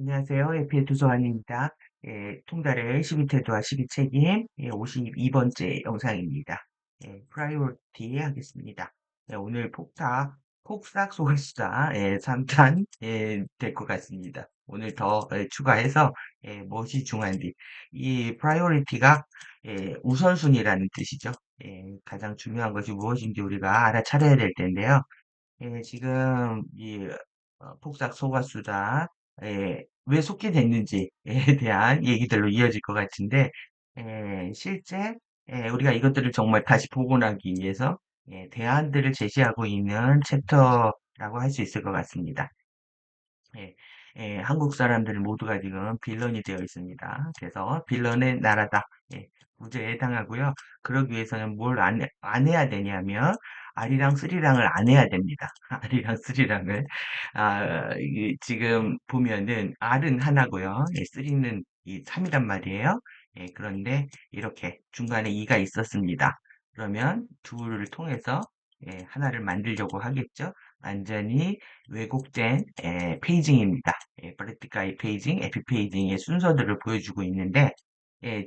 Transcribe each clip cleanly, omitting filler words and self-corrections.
안녕하세요. 에피의 도서관입니다. 통달의 12태도와 12책임 52번째 영상입니다. 프라이오리티 하겠습니다. 오늘 폭삭 소가수다 3탄 될 것 같습니다. 오늘 더 추가해서 무엇이 중요한지 이 프라이오리티가 우선순위라는 뜻이죠. 가장 중요한 것이 무엇인지 우리가 알아차려야 될 텐데요. 지금 이 폭삭 속았수다 왜 속게 됐는지에 대한 얘기들로 이어질 것 같은데 실제 우리가 이것들을 정말 다시 복원하기 위해서 대안들을 제시하고 있는 챕터라고 할 수 있을 것 같습니다. 예, 한국 사람들 모두가 지금 빌런이 되어 있습니다. 그래서 빌런의 나라다. 무죄에 해당하고요. 그러기 위해서는 뭘 안 해야 되냐면 아리랑 스리랑을 안 해야 됩니다. 아리랑 스리랑을 지금 보면은 R은 하나고요. 스리는 이 3이란 말이에요. 그런데 이렇게 중간에 E가 있었습니다. 그러면 둘을 통해서 하나를 만들려고 하겠죠. 완전히 왜곡된 페이징입니다. 브레티카이 페이징, 에피 페이징의 순서들을 보여주고 있는데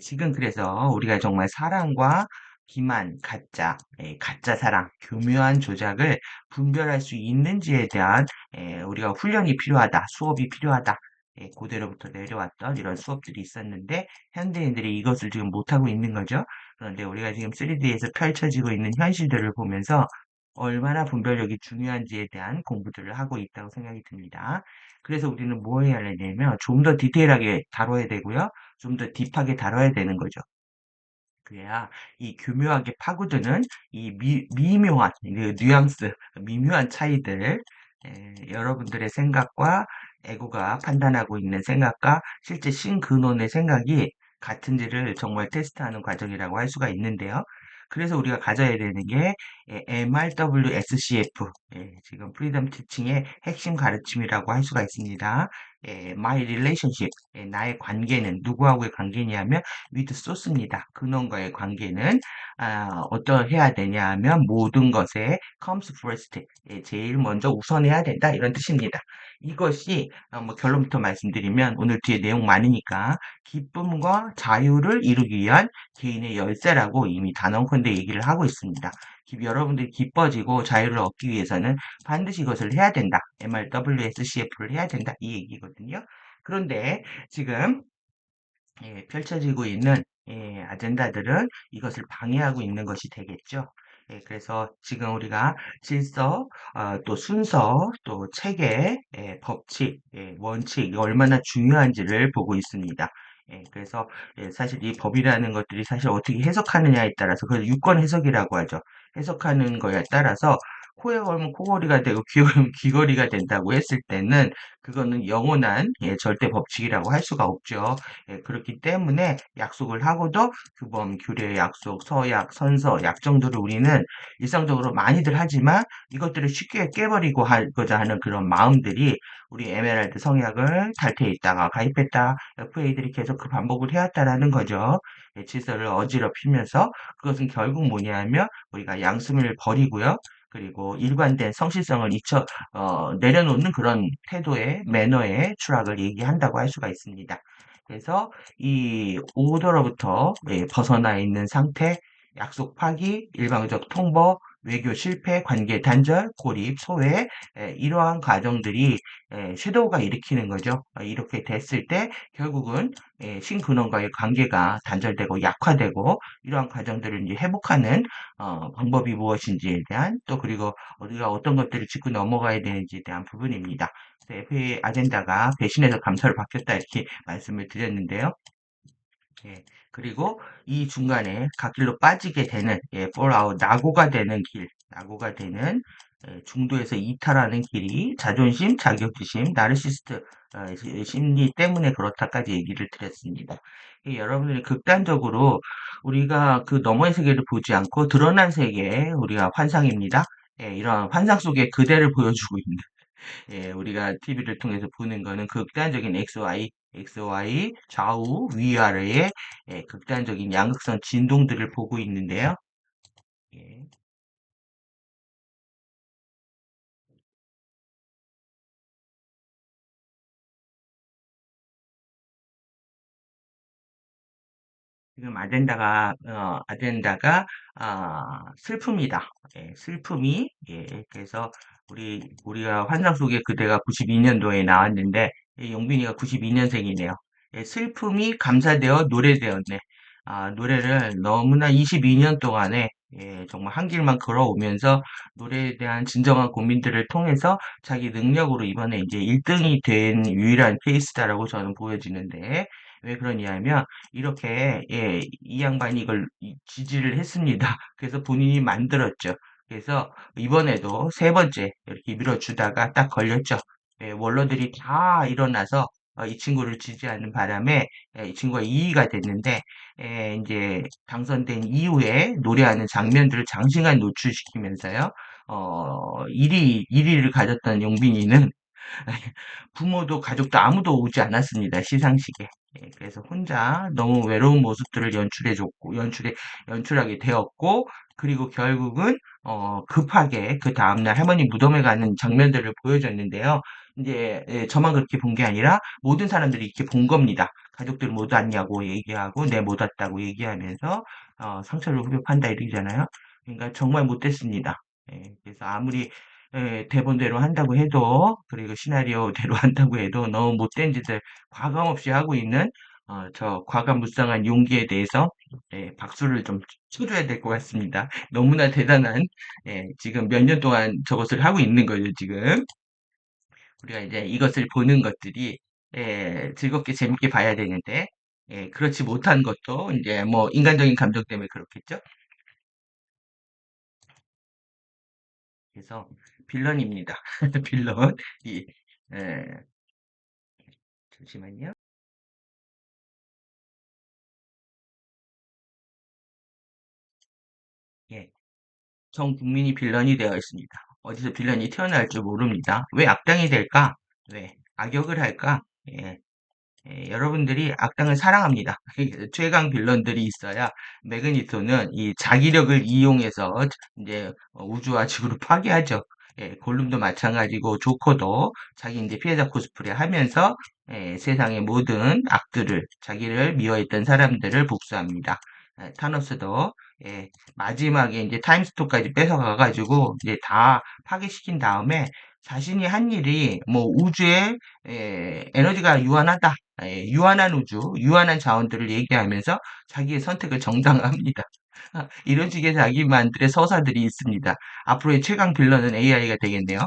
지금 그래서 우리가 정말 사랑과 기만, 가짜 사랑, 교묘한 조작을 분별할 수 있는지에 대한 우리가 훈련이 필요하다, 수업이 필요하다. 고대로부터 내려왔던 이런 수업들이 있었는데 현대인들이 이것을 지금 못하고 있는 거죠. 그런데 우리가 지금 3D에서 펼쳐지고 있는 현실들을 보면서 얼마나 분별력이 중요한지에 대한 공부들을 하고 있다고 생각이 듭니다. 그래서 우리는 뭐 해야 하냐면 좀 더 디테일하게 다뤄야 되고요. 좀 더 딥하게 다뤄야 되는 거죠. 그래야 이 교묘하게 파고드는 이 미묘한 그 뉘앙스, 미묘한 차이들, 여러분들의 생각과 에고가 판단하고 있는 생각과 실제 신근원의 생각이 같은지를 정말 테스트하는 과정이라고 할 수가 있는데요. 그래서 우리가 가져야 되는 게 MRWSCF, 지금 프리덤 티칭의 핵심 가르침이라고 할 수가 있습니다. My relationship, 나의 관계는 누구하고의 관계냐면 with source입니다. 근원과의 관계는 어떠해야 되냐 하면 모든 것에 comes first, 제일 먼저 우선해야 된다 이런 뜻입니다. 이것이 뭐 결론부터 말씀드리면 오늘 뒤에 내용 많으니까 기쁨과 자유를 이루기 위한 개인의 열쇠라고 이미 단언컨대 얘기를 하고 있습니다. 여러분들이 기뻐지고 자유를 얻기 위해서는 반드시 이것을 해야 된다. MRWSCF를 해야 된다. 이 얘기거든요. 그런데 지금 펼쳐지고 있는 아젠다들은 이것을 방해하고 있는 것이 되겠죠. 그래서 지금 우리가 질서, 또 순서, 또 체계, 법칙, 원칙, 이게 얼마나 중요한지를 보고 있습니다. 그래서 사실 이 법이라는 것들이 사실 어떻게 해석하느냐에 따라서 그래서 유권 해석이라고 하죠. 해석하는 거에 따라서 코에 걸면 코걸이가 되고 귀에 걸면 귀걸이가 된다고 했을 때는 그거는 영원한 절대 법칙이라고 할 수가 없죠. 그렇기 때문에 약속을 하고도 규범, 규례, 약속, 서약, 선서, 약정들을 우리는 일상적으로 많이들 하지만 이것들을 쉽게 깨버리고 하고자 하는 그런 마음들이 우리 에메랄드 성약을 탈퇴에 있다가 가입했다, FA들이 계속 그 반복을 해왔다라는 거죠. 질서를 어지럽히면서 그것은 결국 뭐냐면 우리가 양심을 버리고요. 그리고 일관된 성실성을 내려놓는 그런 태도의 매너의 추락을 얘기한다고 할 수가 있습니다. 그래서 이 오더로부터 벗어나 있는 상태, 약속 파기, 일방적 통보, 외교 실패, 관계 단절, 고립, 소외, 이러한 과정들이 섀도우가 일으키는 거죠. 이렇게 됐을 때 결국은 신근원과의 관계가 단절되고 약화되고 이러한 과정들을 이제 회복하는 방법이 무엇인지에 대한 또 그리고 우리가 어떤 것들을 짚고 넘어가야 되는지에 대한 부분입니다. FA 아젠다가 배신해서 감사를 받겠다 이렇게 말씀을 드렸는데요. 그리고 이 중간에 갓길로 빠지게 되는 폴아웃 낙오가 되는 길, 낙오가 되는 중도에서 이탈하는 길이 자존심, 자격지심, 나르시스트 심리 때문에 그렇다까지 얘기를 드렸습니다. 여러분들이 극단적으로 우리가 그 너머의 세계를 보지 않고 드러난 세계, 우리가 환상입니다. 이런 환상 속의 그대를 보여주고 있는 우리가 TV를 통해서 보는 거는 극단적인 XY, 좌우, 위아래의 극단적인 양극선 진동들을 보고 있는데요. 예. 지금 아젠다가 슬픔이다. 예, 슬픔이 그래서 우리가 환상 속의 그대가 92년도에 나왔는데 용빈이가 92년생이네요. 슬픔이 감사되어 노래되었네. 노래를 너무나 22년 동안에 정말 한 길만 걸어오면서 노래에 대한 진정한 고민들을 통해서 자기 능력으로 이번에 이제 1등이 된 유일한 케이스다라고 저는 보여지는데 왜 그러냐면 이렇게 이 양반이 이걸 지지를 했습니다. 그래서 본인이 만들었죠. 그래서 이번에도 세 번째 이렇게 밀어주다가 딱 걸렸죠. 원로들이 다 일어나서 이 친구를 지지하는 바람에 이 친구가 2위가 됐는데 이제 당선된 이후에 노래하는 장면들을 장시간 노출시키면서요. 1위를 가졌던 용빈이는 부모도 가족도 아무도 오지 않았습니다. 시상식에. 그래서 혼자 너무 외로운 모습들을 연출하게 되었고, 그리고 결국은, 급하게 그 다음날 할머니 무덤에 가는 장면들을 보여줬는데요. 이제, 저만 그렇게 본 게 아니라 모든 사람들이 이렇게 본 겁니다. 가족들 못 왔냐고 얘기하고, 내 못 왔다고 얘기하면서, 상처를 후벼판다 이러잖아요. 그러니까 정말 못됐습니다. 그래서 아무리 대본대로 한다고 해도, 그리고 시나리오대로 한다고 해도 너무 못된 짓을 과감 없이 하고 있는 저 과감무쌍한 용기에 대해서 박수를 좀 쳐줘야 될 것 같습니다. 너무나 대단한 지금 몇 년 동안 저것을 하고 있는 거죠, 지금. 우리가 이제 이것을 보는 것들이 즐겁게 재밌게 봐야 되는데 그렇지 못한 것도 이제 뭐 인간적인 감정 때문에 그렇겠죠. 그래서 빌런입니다. 빌런. 이, 에, 잠시만요. 예. 전 국민이 빌런이 되어 있습니다. 어디서 빌런이 튀어나올 줄 모릅니다. 왜 악당이 될까? 왜 악역을 할까? 예, 여러분들이 악당을 사랑합니다. 최강 빌런들이 있어야 매그니토는 이 자기력을 이용해서 이제 우주와 지구를 파괴하죠. 골룸도 마찬가지고 조커도 자기 이제 피해자 코스프레 하면서 세상의 모든 악들을 자기를 미워했던 사람들을 복수합니다. 타노스도 마지막에 이제 타임스토까지 뺏어가가지고 이제 다 파괴시킨 다음에 자신이 한 일이 뭐 우주에 에너지가 유한하다. 유한한 우주, 유한한 자원들을 얘기하면서 자기의 선택을 정당화합니다. 이런 식의 자기만들의 서사들이 있습니다. 앞으로의 최강 빌런은 AI가 되겠네요.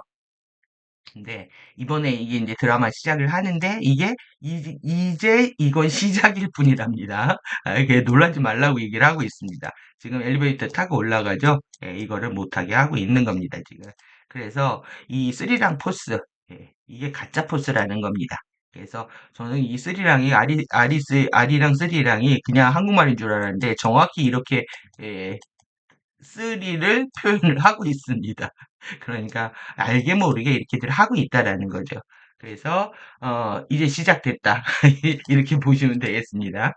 근데 이번에 이게 이제 드라마 시작을 하는데 이게 이제 이건 시작일 뿐이랍니다. 이게 놀라지 말라고 얘기를 하고 있습니다. 지금 엘리베이터 타고 올라가죠. 이거를 못하게 하고 있는 겁니다, 지금. 그래서 이 스리랑 포스, 이게 가짜 포스라는 겁니다. 그래서 저는 이 스리랑이 아리랑 스리랑이 그냥 한국말인 줄 알았는데 정확히 이렇게 예, 쓰리를 표현을 하고 있습니다. 그러니까 알게 모르게 이렇게들 하고 있다라는 거죠. 그래서 이제 시작됐다. 이렇게 보시면 되겠습니다.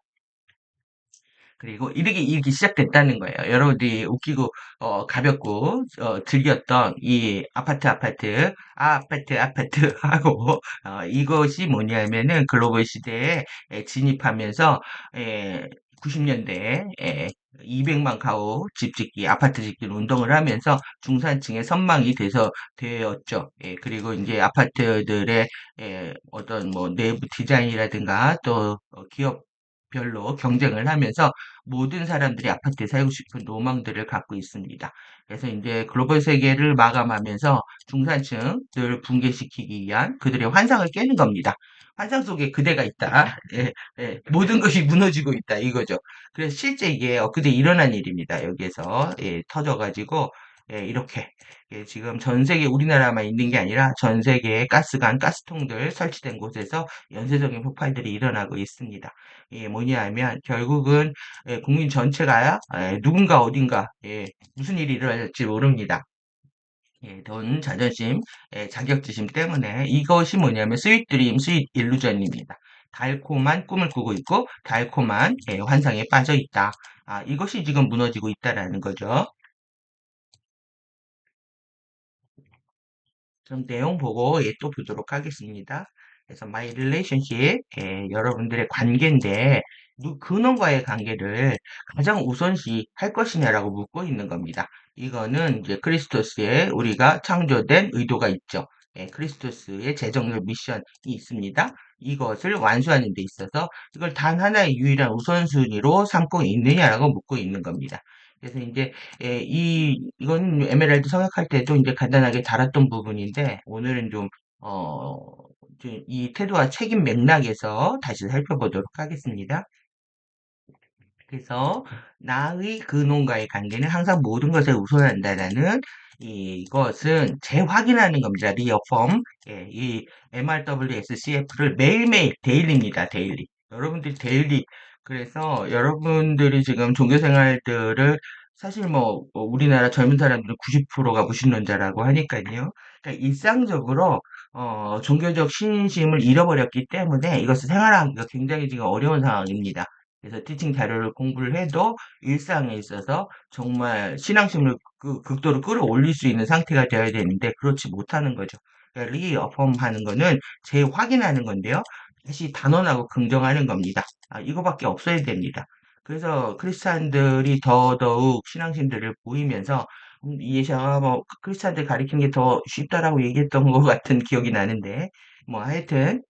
그리고 이렇게 시작됐다는 거예요. 여러분들이 웃기고 가볍고 즐겼던 이 아파트 하고 이것이 뭐냐면은 글로벌 시대에 진입하면서 90년대에 200만 가구 집 짓기, 아파트 짓기 운동을 하면서 중산층의 선망이 되었죠. 그리고 이제 아파트들의 어떤 뭐 내부 디자인이라든가 또 기업별로 경쟁을 하면서 모든 사람들이 아파트에 살고 싶은 로망들을 갖고 있습니다. 그래서 이제 글로벌 세계를 마감하면서 중산층을 붕괴시키기 위한 그들의 환상을 깨는 겁니다. 환상 속에 그대가 있다. 모든 것이 무너지고 있다. 이거죠. 그래서 실제 이게 엊그제 일어난 일입니다. 여기에서 터져가지고 이렇게 지금 전 세계 우리나라만 있는 게 아니라 전 세계의 가스관, 가스통들 설치된 곳에서 연쇄적인 폭발들이 일어나고 있습니다. 이게 뭐냐 하면 결국은 국민 전체가 누군가 어딘가 무슨 일이 일어날지 모릅니다. 돈, 자존심, 자격지심 때문에 이것이 뭐냐면 스윗 드림, 스윗 일루전입니다. 달콤한 꿈을 꾸고 있고 달콤한 환상에 빠져 있다. 이것이 지금 무너지고 있다라는 거죠. 그럼 내용 보고 또 보도록 하겠습니다. 그래서 my relationship, 여러분들의 관계인데 근원과의 관계를 가장 우선시 할 것이냐라고 묻고 있는 겁니다. 이거는 이제 크리스토스의 우리가 창조된 의도가 있죠. 예, 크리스토스의 재정적 미션이 있습니다. 이것을 완수하는 데 있어서 이걸 단 하나의 유일한 우선순위로 삼고 있느냐라고 묻고 있는 겁니다. 그래서 이제 이건 에메랄드 성역할 때도 이제 간단하게 다뤘던 부분인데 오늘은 좀 어, 이 태도와 책임 맥락에서 다시 살펴보도록 하겠습니다. 그래서 나의 근원과의 관계는 항상 모든 것을 우선한다라는 이것은 재확인하는 겁니다. 리어펌. 예, 이 MRWSCF를 매일매일 데일리입니다. 데일리. 여러분들이 데일리. 그래서 여러분들이 지금 종교생활들을 사실 우리나라 젊은 사람들은 90%가 무신론자라고 하니까요. 그러니까 일상적으로 종교적 신심을 잃어버렸기 때문에 이것을 생활하기가 굉장히 지금 어려운 상황입니다. 그래서 티칭 자료를 공부를 해도 일상에 있어서 정말 신앙심을 극도로 끌어올릴 수 있는 상태가 되어야 되는데 그렇지 못하는 거죠. 그러니까 리어펌 하는 거는 재확인하는 건데요. 다시 단언하고 긍정하는 겁니다. 이거밖에 없어야 됩니다. 그래서 크리스찬들이 더더욱 신앙심들을 보이면서 예샤가 크리스찬들 가리키는 게 더 쉽다라고 얘기했던 것 같은 기억이 나는데 하여튼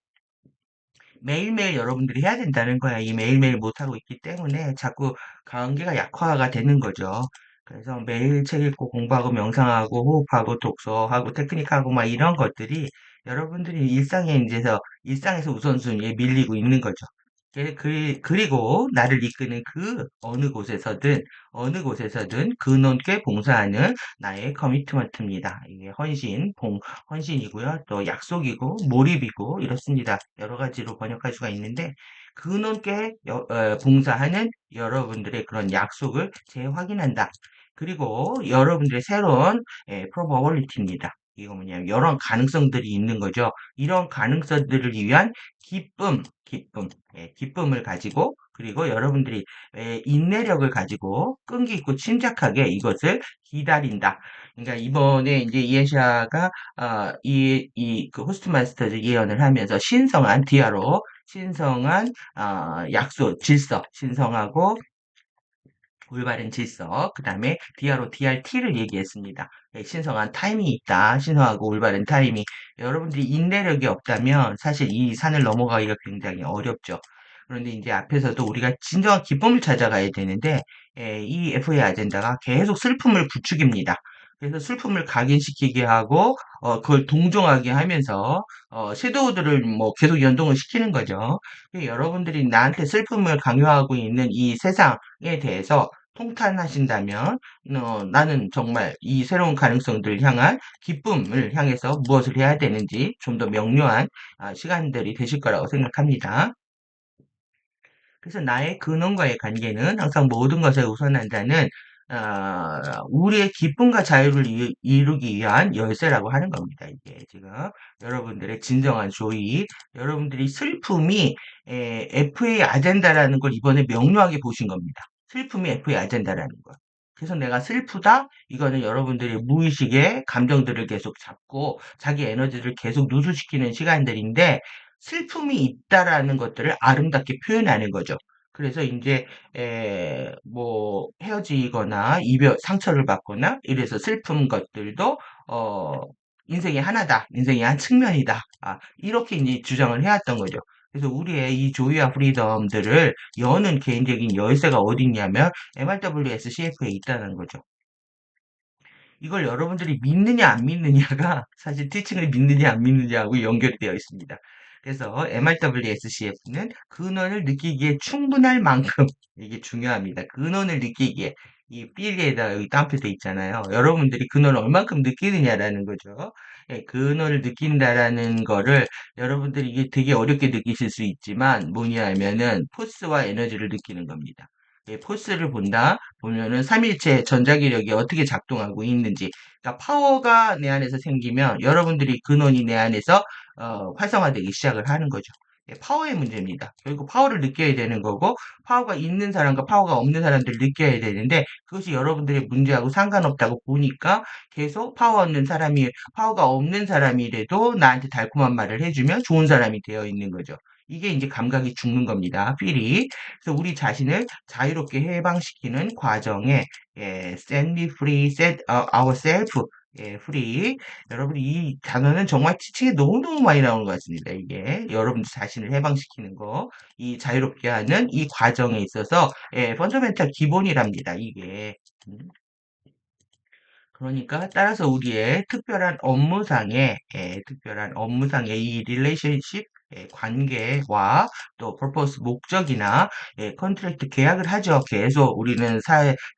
매일매일 여러분들이 해야 된다는 거야. 이 매일매일 못하고 있기 때문에 자꾸 관계가 약화가 되는 거죠. 그래서 매일 책 읽고 공부하고 명상하고 호흡하고 독서하고 테크닉하고 막 이런 것들이 여러분들이 일상에서 우선순위에 밀리고 있는 거죠. 그리고 나를 이끄는 그 어느 곳에서든 근원께 봉사하는 나의 커미트먼트입니다. 이게 헌신이고요. 또 약속이고, 몰입이고, 이렇습니다. 여러 가지로 번역할 수가 있는데, 근원께 봉사하는 여러분들의 그런 약속을 재확인한다. 그리고 여러분들의 새로운 probability입니다. 이거 뭐냐면, 여러 가능성들이 있는 거죠. 이런 가능성들을 위한 기쁨을 가지고, 그리고 여러분들이 인내력을 가지고 끈기 있고 침착하게 이것을 기다린다. 그러니까 이번에 이제 이에샤가 그 호스트 마스터즈 예언을 하면서 신성한 디아로 신성한 약속, 질서, 신성하고 올바른 질서, 그 다음에 디아로 DRT를 얘기했습니다. 신성한 타임이 있다. 신성하고 올바른 타임이. 여러분들이 인내력이 없다면 사실 이 산을 넘어가기가 굉장히 어렵죠. 그런데 이제 앞에서도 우리가 진정한 기쁨을 찾아가야 되는데, 이 FA 아젠다가 계속 슬픔을 부추깁니다. 그래서 슬픔을 각인시키게 하고, 그걸 동정하게 하면서, 섀도우들을 계속 연동을 시키는 거죠. 여러분들이 나한테 슬픔을 강요하고 있는 이 세상에 대해서 통탄하신다면 나는 정말 이 새로운 가능성들을 향한 기쁨을 향해서 무엇을 해야 되는지 좀 더 명료한 시간들이 되실 거라고 생각합니다. 그래서 나의 근원과의 관계는 항상 모든 것을 우선한다는 우리의 기쁨과 자유를 이루기 위한 열쇠라고 하는 겁니다. 이게 지금 여러분들의 진정한 조이, 여러분들이 슬픔이 FA 아젠다라는 걸 이번에 명료하게 보신 겁니다. 슬픔이 FA 아젠다라는 거. 그래서 내가 슬프다? 이거는 여러분들의 무의식의 감정들을 계속 잡고 자기 에너지를 계속 누수시키는 시간들인데 슬픔이 있다라는 것들을 아름답게 표현하는 거죠. 그래서 이제 헤어지거나 이별 상처를 받거나 이래서 슬픈 것들도 어 인생의 하나다, 인생의 한 측면이다. 이렇게 이제 주장을 해왔던 거죠. 그래서 우리의 이 조이와 프리덤들을 여는 개인적인 열쇠가 어디 있냐면 MRWSCF에 있다는 거죠. 이걸 여러분들이 믿느냐 안 믿느냐가 사실 티칭을 믿느냐 안 믿느냐하고 연결이 되어 있습니다. 그래서 MRWSCF는 근원을 느끼기에 충분할 만큼 이게 중요합니다. 근원을 느끼기에 이 필기에다 여기 따옴표 돼 있잖아요. 여러분들이 근원을 얼만큼 느끼느냐라는 거죠. 근원을 느낀다라는 거를 여러분들이 이게 되게 어렵게 느끼실 수 있지만 뭐냐 하면은 포스와 에너지를 느끼는 겁니다. 포스를 보면은 삼일체 전자기력이 어떻게 작동하고 있는지, 그러니까 파워가 내 안에서 생기면 여러분들이 근원이 내 안에서 활성화되기 시작을 하는 거죠. 파워의 문제입니다. 결국 파워를 느껴야 되는 거고, 파워가 있는 사람과 파워가 없는 사람들을 느껴야 되는데, 그것이 여러분들의 문제하고 상관없다고 보니까 계속 파워가 없는 사람이라도 나한테 달콤한 말을 해주면 좋은 사람이 되어 있는 거죠. 이게 이제 감각이 죽는 겁니다. 필이. 그래서 우리 자신을 자유롭게 해방시키는 과정에 set me free, set ourselves free. 여러분 이 단어는 정말 지칭에 너무너무 많이 나오는 것 같습니다. 이게 여러분 자신을 해방시키는 거, 이 자유롭게 하는 이 과정에 있어서 펀더멘탈 기본이랍니다. 이게. 그러니까 따라서 우리의 특별한 업무상의 이 릴레이션십 관계와 또 퍼포스 목적이나 컨트랙트 계약을 하죠. 계속 우리는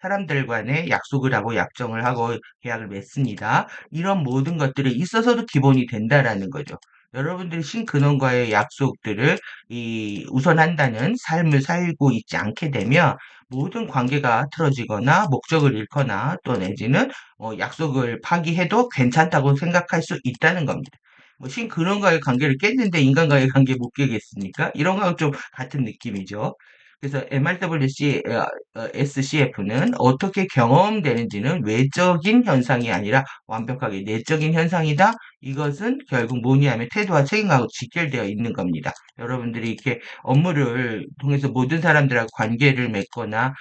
사람들 간에 약속을 하고 약정을 하고 계약을 맺습니다. 이런 모든 것들이 있어서도 기본이 된다라는 거죠. 여러분들이 신근원과의 약속들을 우선한다는 삶을 살고 있지 않게 되면 모든 관계가 틀어지거나 목적을 잃거나 또 내지는 약속을 파기해도 괜찮다고 생각할 수 있다는 겁니다. 뭐 신근원과의 관계를 깼는데 인간과의 관계 못 깨겠습니까? 이런 거하고 좀 같은 느낌이죠. 그래서 SCF는 어떻게 경험되는지는 외적인 현상이 아니라 완벽하게 내적인 현상이다. 이것은 결국 뭐냐면 태도와 책임하고 직결되어 있는 겁니다. 여러분들이 이렇게 업무를 통해서 모든 사람들하고 관계를 맺거나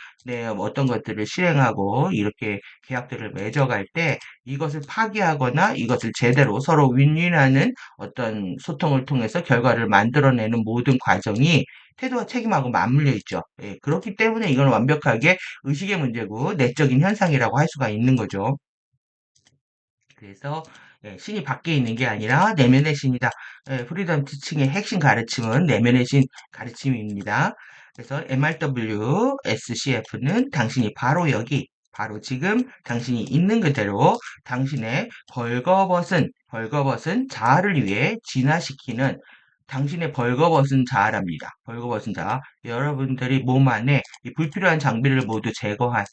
어떤 것들을 실행하고 이렇게 계약들을 맺어갈 때 이것을 파기하거나 이것을 제대로 서로 윈윈하는 어떤 소통을 통해서 결과를 만들어내는 모든 과정이 태도와 책임하고 맞물려 있죠. 그렇기 때문에 이건 완벽하게 의식의 문제고 내적인 현상이라고 할 수가 있는 거죠. 그래서 신이 밖에 있는 게 아니라 내면의 신이다. 프리덤 티칭의 핵심 가르침은 내면의 신 가르침입니다. 그래서 MRW, SCF는 당신이 바로 여기, 바로 지금 당신이 있는 그대로 당신의 벌거벗은 자아를 위해 진화시키는 당신의 벌거벗은 자아랍니다. 벌거벗은 자아. 여러분들이 몸 안에 이 불필요한 장비를 모두 제거한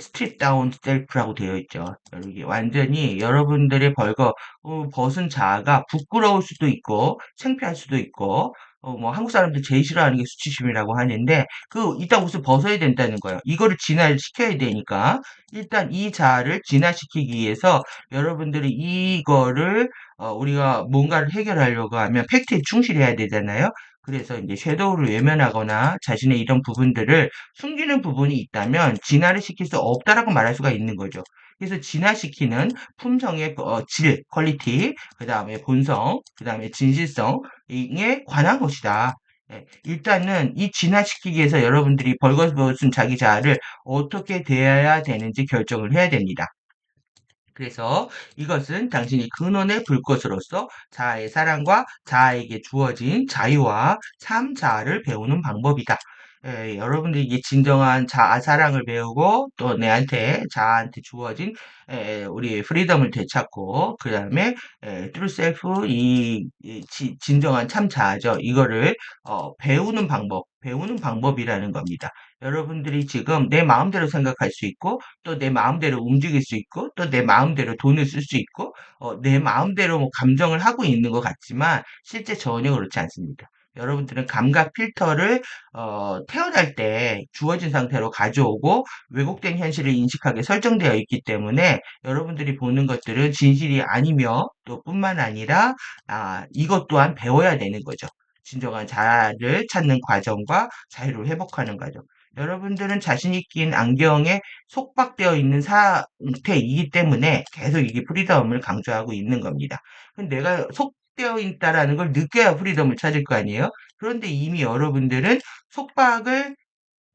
스트립 다운 셀프라고 되어 있죠. 여기 완전히 여러분들의 벗은 자아가 부끄러울 수도 있고 창피할 수도 있고 뭐 한국 사람들 제일 싫어하는 게 수치심이라고 하는데 이따 옷을 벗어야 된다는 거예요. 이거를 진화를 시켜야 되니까 일단 이 자아를 진화시키기 위해서 여러분들이 이거를 우리가 뭔가를 해결하려고 하면 팩트에 충실해야 되잖아요. 그래서 이제 섀도우를 외면하거나 자신의 이런 부분들을 숨기는 부분이 있다면 진화를 시킬 수 없다라고 말할 수가 있는 거죠. 그래서 진화시키는 품성의 질, 퀄리티, 그 다음에 본성, 그 다음에 진실성에 관한 것이다. 일단은 이 진화시키기 위해서 여러분들이 벌거벗은 자기 자아를 어떻게 대해야 되는지 결정을 해야 됩니다. 그래서 이것은 당신이 근원의 불꽃으로서 자아의 사랑과 자아에게 주어진 자유와 참 자아를 배우는 방법이다. 여러분들이 이게 진정한 자아 사랑을 배우고 또 내한테 자아한테 주어진 우리 프리덤을 되찾고 그 다음에 true self 진정한 참 자아죠. 이거를 배우는 방법이라는 겁니다. 여러분들이 지금 내 마음대로 생각할 수 있고 또 내 마음대로 움직일 수 있고 또 내 마음대로 돈을 쓸 수 있고 내 마음대로 뭐 감정을 하고 있는 것 같지만 실제 전혀 그렇지 않습니다. 여러분들은 감각 필터를 태어날 때 주어진 상태로 가져오고 왜곡된 현실을 인식하게 설정되어 있기 때문에 여러분들이 보는 것들은 진실이 아니며 또 뿐만 아니라 이것 또한 배워야 되는 거죠. 진정한 자아를 찾는 과정과 자유를 회복하는 과정. 여러분들은 자신이 낀 안경에 속박되어 있는 상태이기 때문에 계속 이게 프리덤을 강조하고 있는 겁니다. 근데 내가 속되어 있다라는 걸 느껴야 프리덤을 찾을 거 아니에요? 그런데 이미 여러분들은 속박을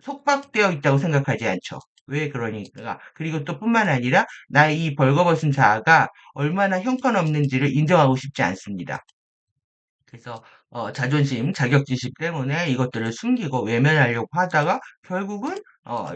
속박되어 있다고 생각하지 않죠. 왜 그러니까. 그리고 또 뿐만 아니라 나의 이 벌거벗은 자아가 얼마나 형편없는지를 인정하고 싶지 않습니다. 그래서 자존심, 자격지심 때문에 이것들을 숨기고 외면하려고 하다가 결국은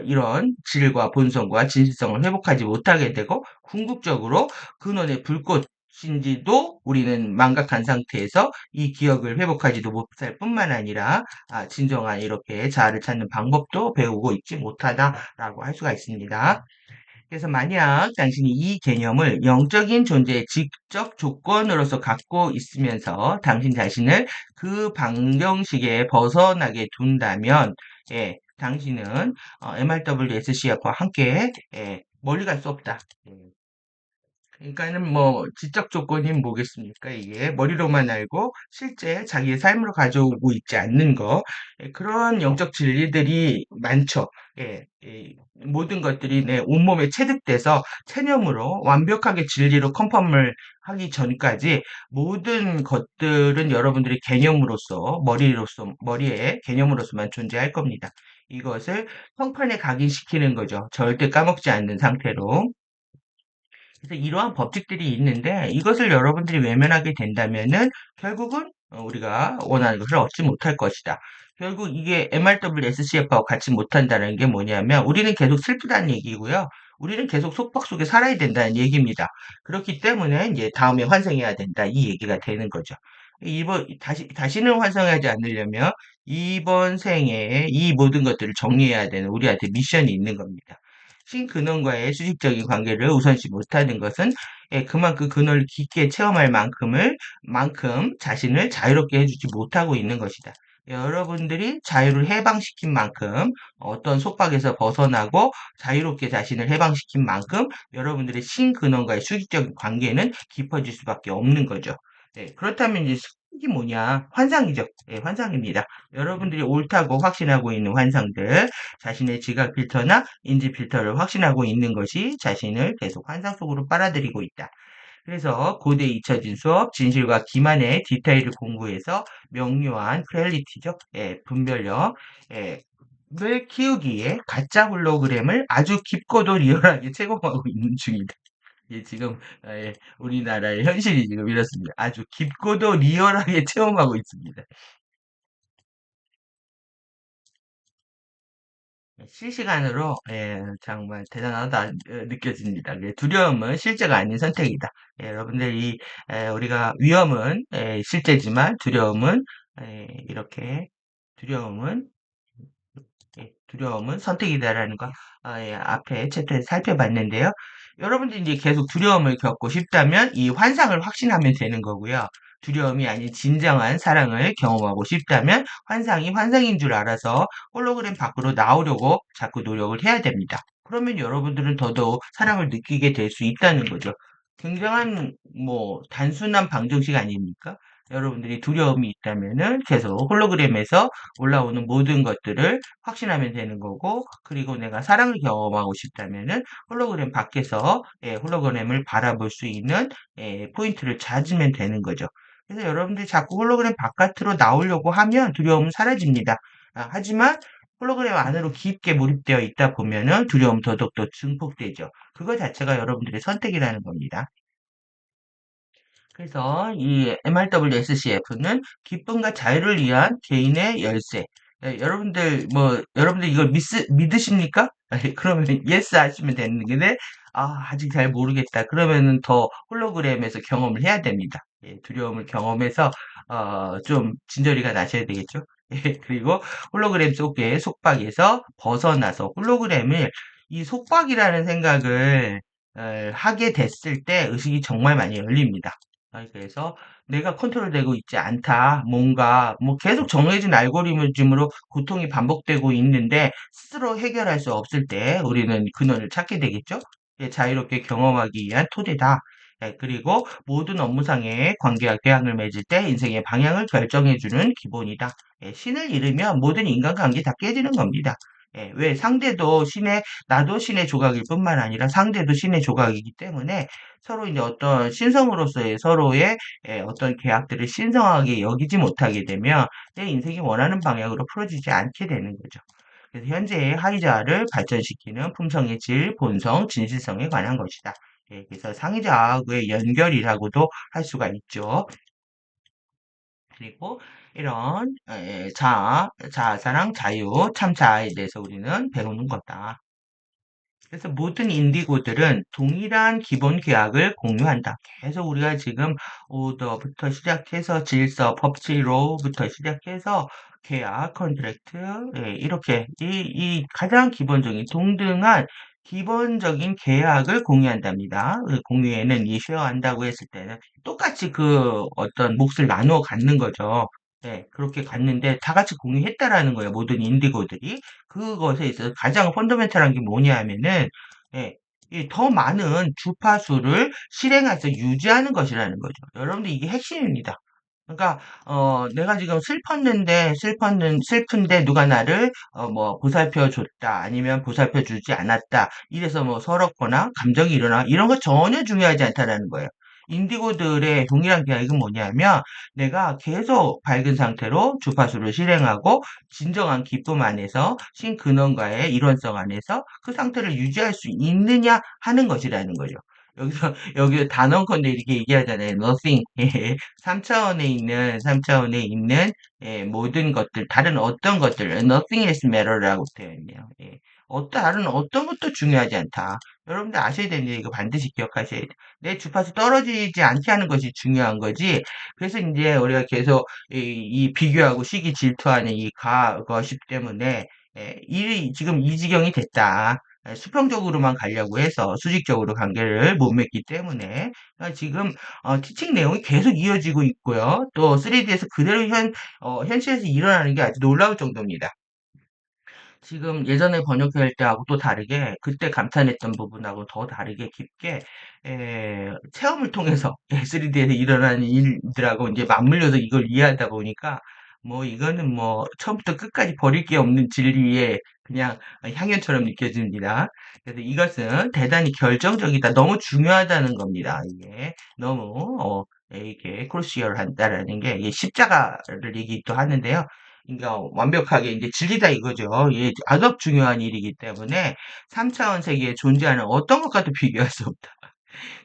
이런 질과 본성과 진실성을 회복하지 못하게 되고 궁극적으로 근원의 불꽃인지도 우리는 망각한 상태에서 이 기억을 회복하지도 못할 뿐만 아니라 진정한 이렇게 자아를 찾는 방법도 배우고 있지 못하다라고 할 수가 있습니다. 그래서 만약 당신이 이 개념을 영적인 존재의 직접 조건으로서 갖고 있으면서 당신 자신을 그 방정식에 벗어나게 둔다면, 당신은 MRWSCF와 함께 멀리 갈 수 없다. 그러니까는 뭐 지적 조건이 뭐겠습니까? 이게 머리로만 알고 실제 자기의 삶으로 가져오고 있지 않는 거 그런 영적 진리들이 많죠. 예, 모든 것들이 내 온몸에 체득돼서 체념으로 완벽하게 진리로 컨펌을 하기 전까지 모든 것들은 여러분들이 개념으로서 머리에 개념으로서만 존재할 겁니다. 이것을 평판에 각인시키는 거죠. 절대 까먹지 않는 상태로. 그래서 이러한 법칙들이 있는데 이것을 여러분들이 외면하게 된다면은 결국은 우리가 원하는 것을 얻지 못할 것이다. 결국 이게 MRWSCF하고 같이 못한다는 게 뭐냐면 우리는 계속 슬프다는 얘기고요. 우리는 계속 속박 속에 살아야 된다는 얘기입니다. 그렇기 때문에 이제 다음에 환생해야 된다. 이 얘기가 되는 거죠. 다시는 환생하지 않으려면 이번 생에 이 모든 것들을 정리해야 되는 우리한테 미션이 있는 겁니다. 신근원과의 수직적인 관계를 우선시 못하는 것은 그만큼 근원을 깊게 체험할 만큼 자신을 자유롭게 해주지 못하고 있는 것이다. 여러분들이 자유를 해방시킨 만큼 어떤 속박에서 벗어나고 자유롭게 자신을 해방시킨 만큼 여러분들의 신근원과의 수직적인 관계는 깊어질 수밖에 없는 거죠. 네, 그렇다면 이제 이게 뭐냐? 환상이죠. 네, 환상입니다. 여러분들이 옳다고 확신하고 있는 환상들, 자신의 지각 필터나 인지 필터를 확신하고 있는 것이 자신을 계속 환상 속으로 빨아들이고 있다. 그래서 고대 잊혀진 수업, 진실과 기만의 디테일을 공부해서 명료한 크렐리티죠. 예, 분별력, 예, 을 키우기에 가짜 홀로그램을 아주 깊고도 리얼하게 제공하고 있는 중이다. 예, 지금 우리나라의 현실이 지금 이렇습니다. 아주 깊고도 리얼하게 체험하고 있습니다. 실시간으로 정말 대단하다 느껴집니다. 두려움은 실제가 아닌 선택이다. 여러분들이 우리가 위험은 실제지만 이렇게 두려움은 두려움은 선택이다라는 거 앞에 챕터에서 살펴봤는데요. 여러분들이 이제 계속 두려움을 겪고 싶다면 이 환상을 확신하면 되는 거고요. 두려움이 아닌 진정한 사랑을 경험하고 싶다면 환상이 환상인 줄 알아서 홀로그램 밖으로 나오려고 자꾸 노력을 해야 됩니다. 그러면 여러분들은 더더욱 사랑을 느끼게 될 수 있다는 거죠. 굉장한 뭐 단순한 방정식 아닙니까? 여러분들이 두려움이 있다면은 계속 홀로그램에서 올라오는 모든 것들을 확신하면 되는 거고, 그리고 내가 사랑을 경험하고 싶다면은 홀로그램 밖에서 홀로그램을 바라볼 수 있는 포인트를 찾으면 되는 거죠. 그래서 여러분들이 자꾸 홀로그램 바깥으로 나오려고 하면 두려움은 사라집니다. 하지만 홀로그램 안으로 깊게 몰입되어 있다 보면은 두려움 더더욱 더 증폭되죠. 그거 자체가 여러분들의 선택이라는 겁니다. 그래서 이 MRWSCF는 기쁨과 자유를 위한 개인의 열쇠. 여러분들 이걸 믿으십니까? 그러면 yes 하시면 되는 데 아직 잘 모르겠다. 그러면은 더 홀로그램에서 경험을 해야 됩니다. 두려움을 경험해서, 좀 진저리가 나셔야 되겠죠? 그리고 홀로그램 속의 속박에서 벗어나서 이 속박이라는 생각을 하게 됐을 때 의식이 정말 많이 열립니다. 그래서 내가 컨트롤되고 있지 않다. 뭔가 뭐 계속 정해진 알고리즘으로 고통이 반복되고 있는데 스스로 해결할 수 없을 때 우리는 근원을 찾게 되겠죠. 자유롭게 경험하기 위한 토대다. 그리고 모든 업무상의 관계와 계약을 맺을 때 인생의 방향을 결정해주는 기본이다. 신을 잃으면 모든 인간관계 다 깨지는 겁니다. 왜 나도 신의 조각일 뿐만 아니라 상대도 신의 조각이기 때문에 서로 이제 어떤 신성으로서의 서로의 어떤 계약들을 신성하게 여기지 못하게 되면 내 인생이 원하는 방향으로 풀어지지 않게 되는 거죠. 그래서 현재의 하이자를 발전시키는 품성의 질, 본성, 진실성에 관한 것이다. 그래서 상이자하고의 연결이라고도 할 수가 있죠. 그리고 이런 자아사랑, 자유, 참자아에 대해서 우리는 배우는 거다. 그래서 모든 인디고들은 동일한 기본 계약을 공유한다. 계속 우리가 지금 오더부터 시작해서 질서, 법칙, 로우부터 시작해서 계약, 컨트랙트, 이렇게 이 가장 기본적인 동등한 기본적인 계약을 공유한답니다. 공유에는 이 쉐어한다고 했을 때는 똑같이 그 어떤 몫을 나누어 갖는 거죠. 그렇게 갔는데 다 같이 공유했다라는 거예요. 모든 인디고들이. 그것에 있어서 가장 펀더멘탈한 게 뭐냐 하면은, 예, 더 많은 주파수를 실행해서 유지하는 것이라는 거죠. 여러분들 이게 핵심입니다. 그러니까 내가 지금 슬픈데 누가 나를 뭐 보살펴 줬다 아니면 보살펴 주지 않았다 이래서 뭐 서럽거나 감정이 일어나 이런 거 전혀 중요하지 않다라는 거예요. 인디고들의 동일한 계획은 뭐냐면 내가 계속 밝은 상태로 주파수를 실행하고 진정한 기쁨 안에서 신근원과의 일원성 안에서 그 상태를 유지할 수 있느냐 하는 것이라는 거죠. 여기서 단언컨대 이렇게 얘기하잖아요. nothing. 3차원에 있는 모든 것들, 다른 어떤 것들, nothing else matter라고 되어 있네요. 다른 어떤 것도 중요하지 않다. 여러분들 아셔야 됩니다. 이거 반드시 기억하셔야 돼요. 내 주파수 떨어지지 않게 하는 것이 중요한 거지. 그래서 이제 우리가 계속 이 비교하고 시기 질투하는 이 가거십 때문에 지금 이 지경이 됐다. 수평적으로만 가려고 해서 수직적으로 관계를 못 맺기 때문에 지금 티칭 내용이 계속 이어지고 있고요. 또 3D에서 그대로 현실에서 일어나는 게 아주 놀라울 정도입니다. 지금 예전에 번역할 때하고 또 다르게 그때 감탄했던 부분하고 더 다르게 깊게 체험을 통해서 3D에서 일어나는 일들하고 이제 맞물려서 이걸 이해하다 보니까 뭐 이거는 뭐 처음부터 끝까지 버릴 게 없는 진리의 그냥 향연처럼 느껴집니다. 그래서 이것은 대단히 결정적이다. 너무 중요하다는 겁니다. 이게 너무 이게 크루시얼 한다라는 게 이게 십자가를 얘기도 하는데요. 그러니까 완벽하게 이제 진리다 이거죠. 예, 아주 중요한 일이기 때문에 3차원 세계에 존재하는 어떤 것과도 비교할 수 없다.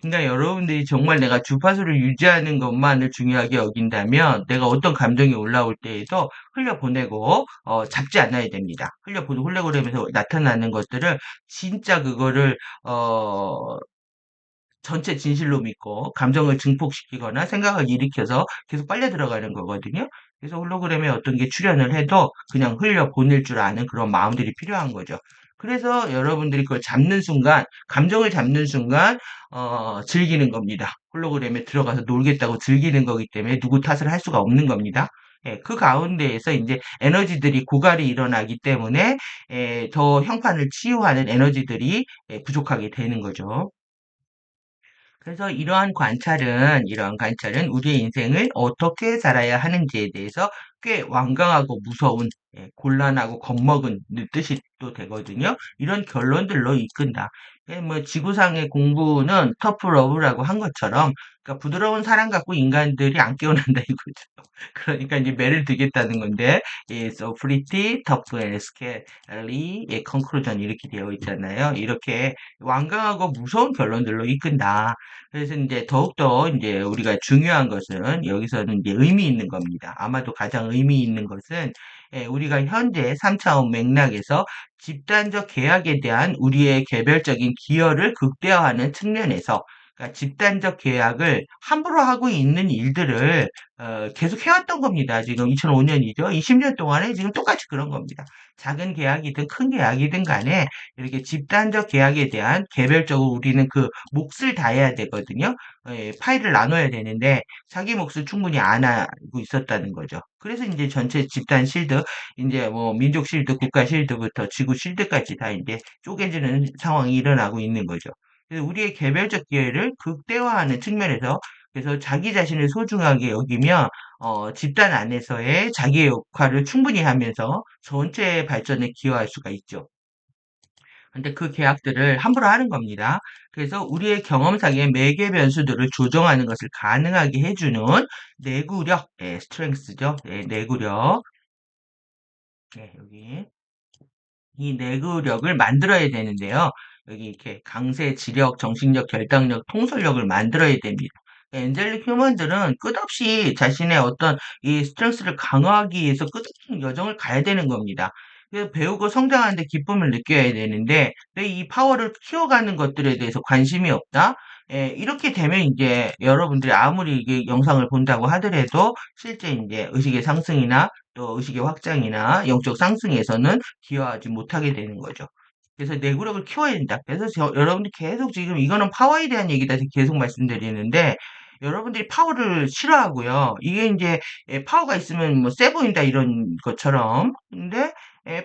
그러니까 여러분들이 정말 내가 주파수를 유지하는 것만을 중요하게 여긴다면 내가 어떤 감정이 올라올 때에도 흘려보내고 잡지 않아야 됩니다. 흘려보내고 홀레그램에서 나타나는 것들을 진짜 그거를 전체 진실로 믿고 감정을 증폭시키거나 생각을 일으켜서 계속 빨려 들어가는 거거든요. 그래서 홀로그램에 어떤 게 출현을 해도 그냥 흘려 보낼 줄 아는 그런 마음들이 필요한 거죠. 그래서 여러분들이 그걸 잡는 순간, 감정을 잡는 순간, 즐기는 겁니다. 홀로그램에 들어가서 놀겠다고 즐기는 거기 때문에 누구 탓을 할 수가 없는 겁니다. 그 가운데에서 이제 에너지들이 고갈이 일어나기 때문에 더 형판을 치유하는 에너지들이 부족하게 되는 거죠. 그래서 이러한 관찰은 우리의 인생을 어떻게 살아야 하는지에 대해서 꽤 완강하고 무서운, 곤란하고 겁먹은 뜻이 또 되거든요. 이런 결론들로 이끈다. 뭐 지구상의 공부는 터프 러브라고 한 것처럼, 그러니까 부드러운 사랑 갖고 인간들이 안 깨어난다 이거죠. 그러니까 이제 매를 들겠다는 건데, so pretty, tough and scary, conclusion 이렇게 되어 있잖아요. 이렇게 완강하고 무서운 결론들로 이끈다. 그래서 이제 더욱더 이제 우리가 중요한 것은 여기서는 이제 의미 있는 겁니다. 아마도 가장 의미 있는 것은 우리가 현재 3차원 맥락에서 집단적 계약에 대한 우리의 개별적인 기여를 극대화하는 측면에서 그러니까 집단적 계약을 함부로 하고 있는 일들을 계속 해왔던 겁니다. 지금 2005년이죠. 20년 동안에 지금 똑같이 그런 겁니다. 작은 계약이든 큰 계약이든 간에 이렇게 집단적 계약에 대한 개별적으로 우리는 그 몫을 다해야 되거든요. 파일을 나눠야 되는데 자기 몫을 충분히 안 하고 있었다는 거죠. 그래서 이제 전체 집단 실드, 이제 뭐 민족 실드, 국가 실드부터 지구 실드까지 다 이제 쪼개지는 상황이 일어나고 있는 거죠. 그래서 우리의 개별적 기회를 극대화하는 측면에서 그래서 자기 자신을 소중하게 여기며 집단 안에서의 자기의 역할을 충분히 하면서 전체의 발전에 기여할 수가 있죠. 근데 그 계약들을 함부로 하는 겁니다. 그래서 우리의 경험상의 매개 변수들을 조정하는 것을 가능하게 해주는 내구력, 스트렝스죠. 내구력. 여기. 이 내구력을 만들어야 되는데요. 여기 이렇게 강세, 지력, 정신력, 결단력, 통솔력을 만들어야 됩니다. 엔젤릭 휴먼들은 끝없이 자신의 어떤 이 스트렝스를 강화하기 위해서 끝없이 여정을 가야 되는 겁니다. 그래서 배우고 성장하는데 기쁨을 느껴야 되는데, 내 이 파워를 키워가는 것들에 대해서 관심이 없다? 이렇게 되면 이제 여러분들이 아무리 이게 영상을 본다고 하더라도 실제 이제 의식의 상승이나 또 의식의 확장이나 영적 상승에서는 기여하지 못하게 되는 거죠. 그래서 내구력을 키워야 된다. 그래서 여러분들 계속 지금 이거는 파워에 대한 얘기다 계속 말씀드리는데 여러분들이 파워를 싫어하고요. 이게 이제 파워가 있으면 뭐 세 보인다 이런 것처럼. 근데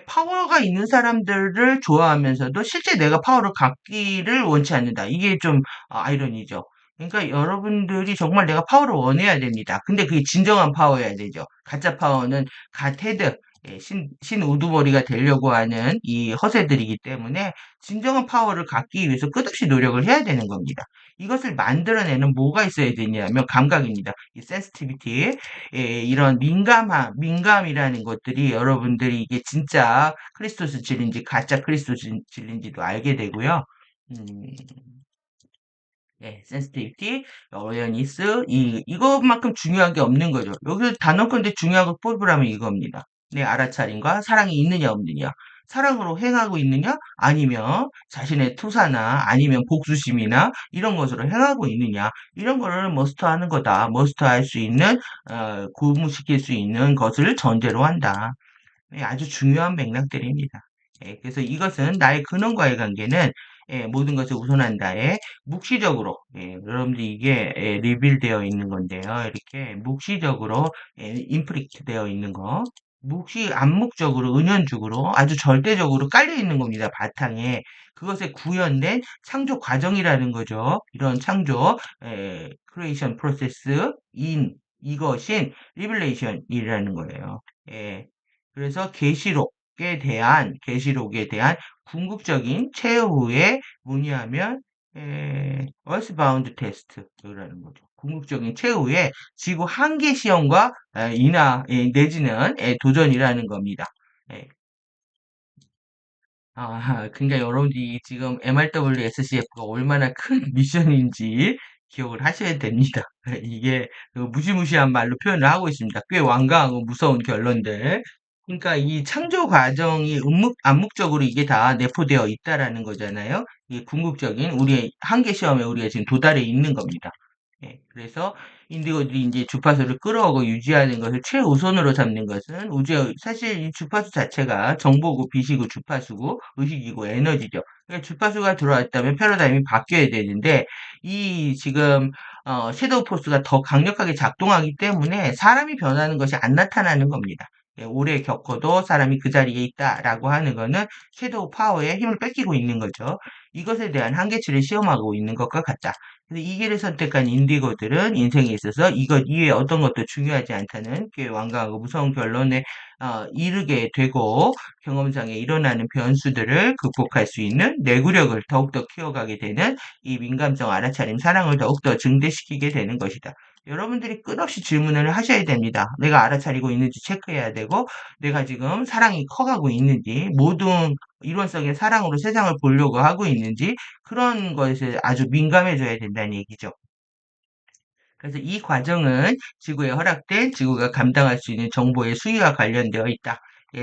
파워가 있는 사람들을 좋아하면서도 실제 내가 파워를 갖기를 원치 않는다. 이게 좀 아이러니죠. 그러니까 여러분들이 정말 내가 파워를 원해야 됩니다. 근데 그게 진정한 파워여야 되죠. 가짜 파워는 가테드, 신 우두머리가 되려고 하는 이 허세들이기 때문에 진정한 파워를 갖기 위해서 끝없이 노력을 해야 되는 겁니다. 이것을 만들어내는 뭐가 있어야 되냐면 감각입니다. 이 센시티비티, 이런 민감이라는 것들이 여러분들이 이게 진짜 크리스토스 진리인지 가짜 크리스토스 진리인지도 알게 되고요. 음, 센시티비티, 어웨어니스, 이것만큼 중요한 게 없는 거죠. 여기서 단언컨대 중요한 걸 뽑으라면 이겁니다. 내 알아차림과 사랑이 있느냐 없느냐. 사랑으로 행하고 있느냐? 아니면 자신의 투사나 아니면 복수심이나 이런 것으로 행하고 있느냐? 이런 거를 머스터하는 거다. 머스터할 수 있는, 고무시킬 수 있는 것을 전제로 한다. 아주 중요한 맥락들입니다. 그래서 이것은 나의 근원과의 관계는 모든 것을 우선한다에 묵시적으로 여러분들 이게 리빌되어 있는 건데요. 이렇게 묵시적으로 임프리트 되어 있는 거 암묵적으로 은연중으로 아주 절대적으로 깔려 있는 겁니다. 바탕에 그것에 구현된 창조 과정이라는 거죠. 이런 창조 크리에이션 프로세스 인 이것인 리빌레이션이라는 거예요. 예, 그래서 계시록에 대한 궁극적인 최후의 뭐냐면 Earthbound Test라는 거죠. 궁극적인 최후의 지구 한계 시험과 내지는 도전이라는 겁니다. 예. 그러니까 여러분들이 지금 MRWSCF가 얼마나 큰 미션인지 기억을 하셔야 됩니다. 이게 그 무시무시한 말로 표현을 하고 있습니다. 꽤 완강하고 무서운 결론들. 그러니까 이 창조 과정이 암묵적으로 이게 다 내포되어 있다라는 거잖아요. 이 궁극적인 우리의 한계 시험에 우리가 지금 도달해 있는 겁니다. 그래서 인디고들이 이제 주파수를 끌어오고 유지하는 것을 최우선으로 잡는 것은 우주의 사실 이 주파수 자체가 정보고 빛이고 주파수고 의식이고 에너지죠. 그러니까 주파수가 들어왔다면 패러다임이 바뀌어야 되는데 이 지금 섀도우 포스가 더 강력하게 작동하기 때문에 사람이 변하는 것이 안 나타나는 겁니다. 오래 겪어도 사람이 그 자리에 있다라고 하는 거는 섀도우 파워에 힘을 뺏기고 있는 거죠. 이것에 대한 한계치를 시험하고 있는 것과 같다. 그래서 이 길을 선택한 인디고들은 인생에 있어서 이것 이외에 어떤 것도 중요하지 않다는 꽤 완강하고 무서운 결론에 이르게 되고 경험상에 일어나는 변수들을 극복할 수 있는 내구력을 더욱더 키워가게 되는 이 민감성, 알아차림, 사랑을 더욱더 증대시키게 되는 것이다. 여러분들이 끝없이 질문을 하셔야 됩니다. 내가 알아차리고 있는지 체크해야 되고, 내가 지금 사랑이 커가고 있는지, 모든 일원성의 사랑으로 세상을 보려고 하고 있는지, 그런 것에 아주 민감해져야 된다는 얘기죠. 그래서 이 과정은 지구에 허락된 지구가 감당할 수 있는 정보의 수위와 관련되어 있다.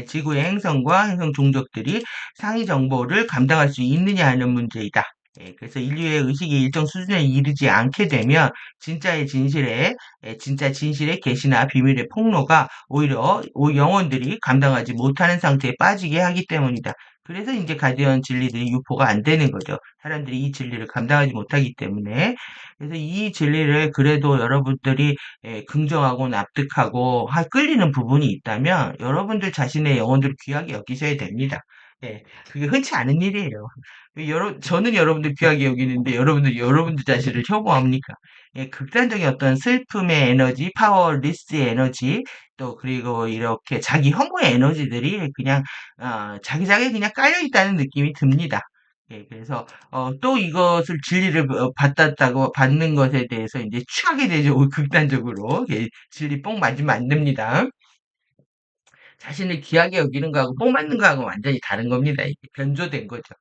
지구의 행성과 행성 종족들이 상위 정보를 감당할 수 있느냐 하는 문제이다. 그래서 인류의 의식이 일정 수준에 이르지 않게 되면 진짜 진실의 계시나 비밀의 폭로가 오히려 영혼들이 감당하지 못하는 상태에 빠지게 하기 때문이다. 그래서 이제 가디언 진리들이 유포가 안 되는 거죠. 사람들이 이 진리를 감당하지 못하기 때문에. 그래서 이 진리를 그래도 여러분들이 긍정하고 납득하고 끌리는 부분이 있다면 여러분들 자신의 영혼들을 귀하게 여기셔야 됩니다. 그게 흔치 않은 일이에요. 저는 여러분들 귀하게 여기는데 여러분들이 여러분들 자신을 혐오합니까? 극단적인 어떤 슬픔의 에너지, 파워리스의 에너지, 또 그리고 이렇게 자기 혐오의 에너지들이 그냥 자기장에 그냥 깔려 있다는 느낌이 듭니다. 그래서 또 이것을 진리를 받는 것에 대해서 이제 취하게 되죠. 극단적으로. 진리 뽕 맞으면 안 됩니다. 자신을 귀하게 여기는 거하고 뽕 맞는 거하고 완전히 다른 겁니다. 이게 변조된 거죠.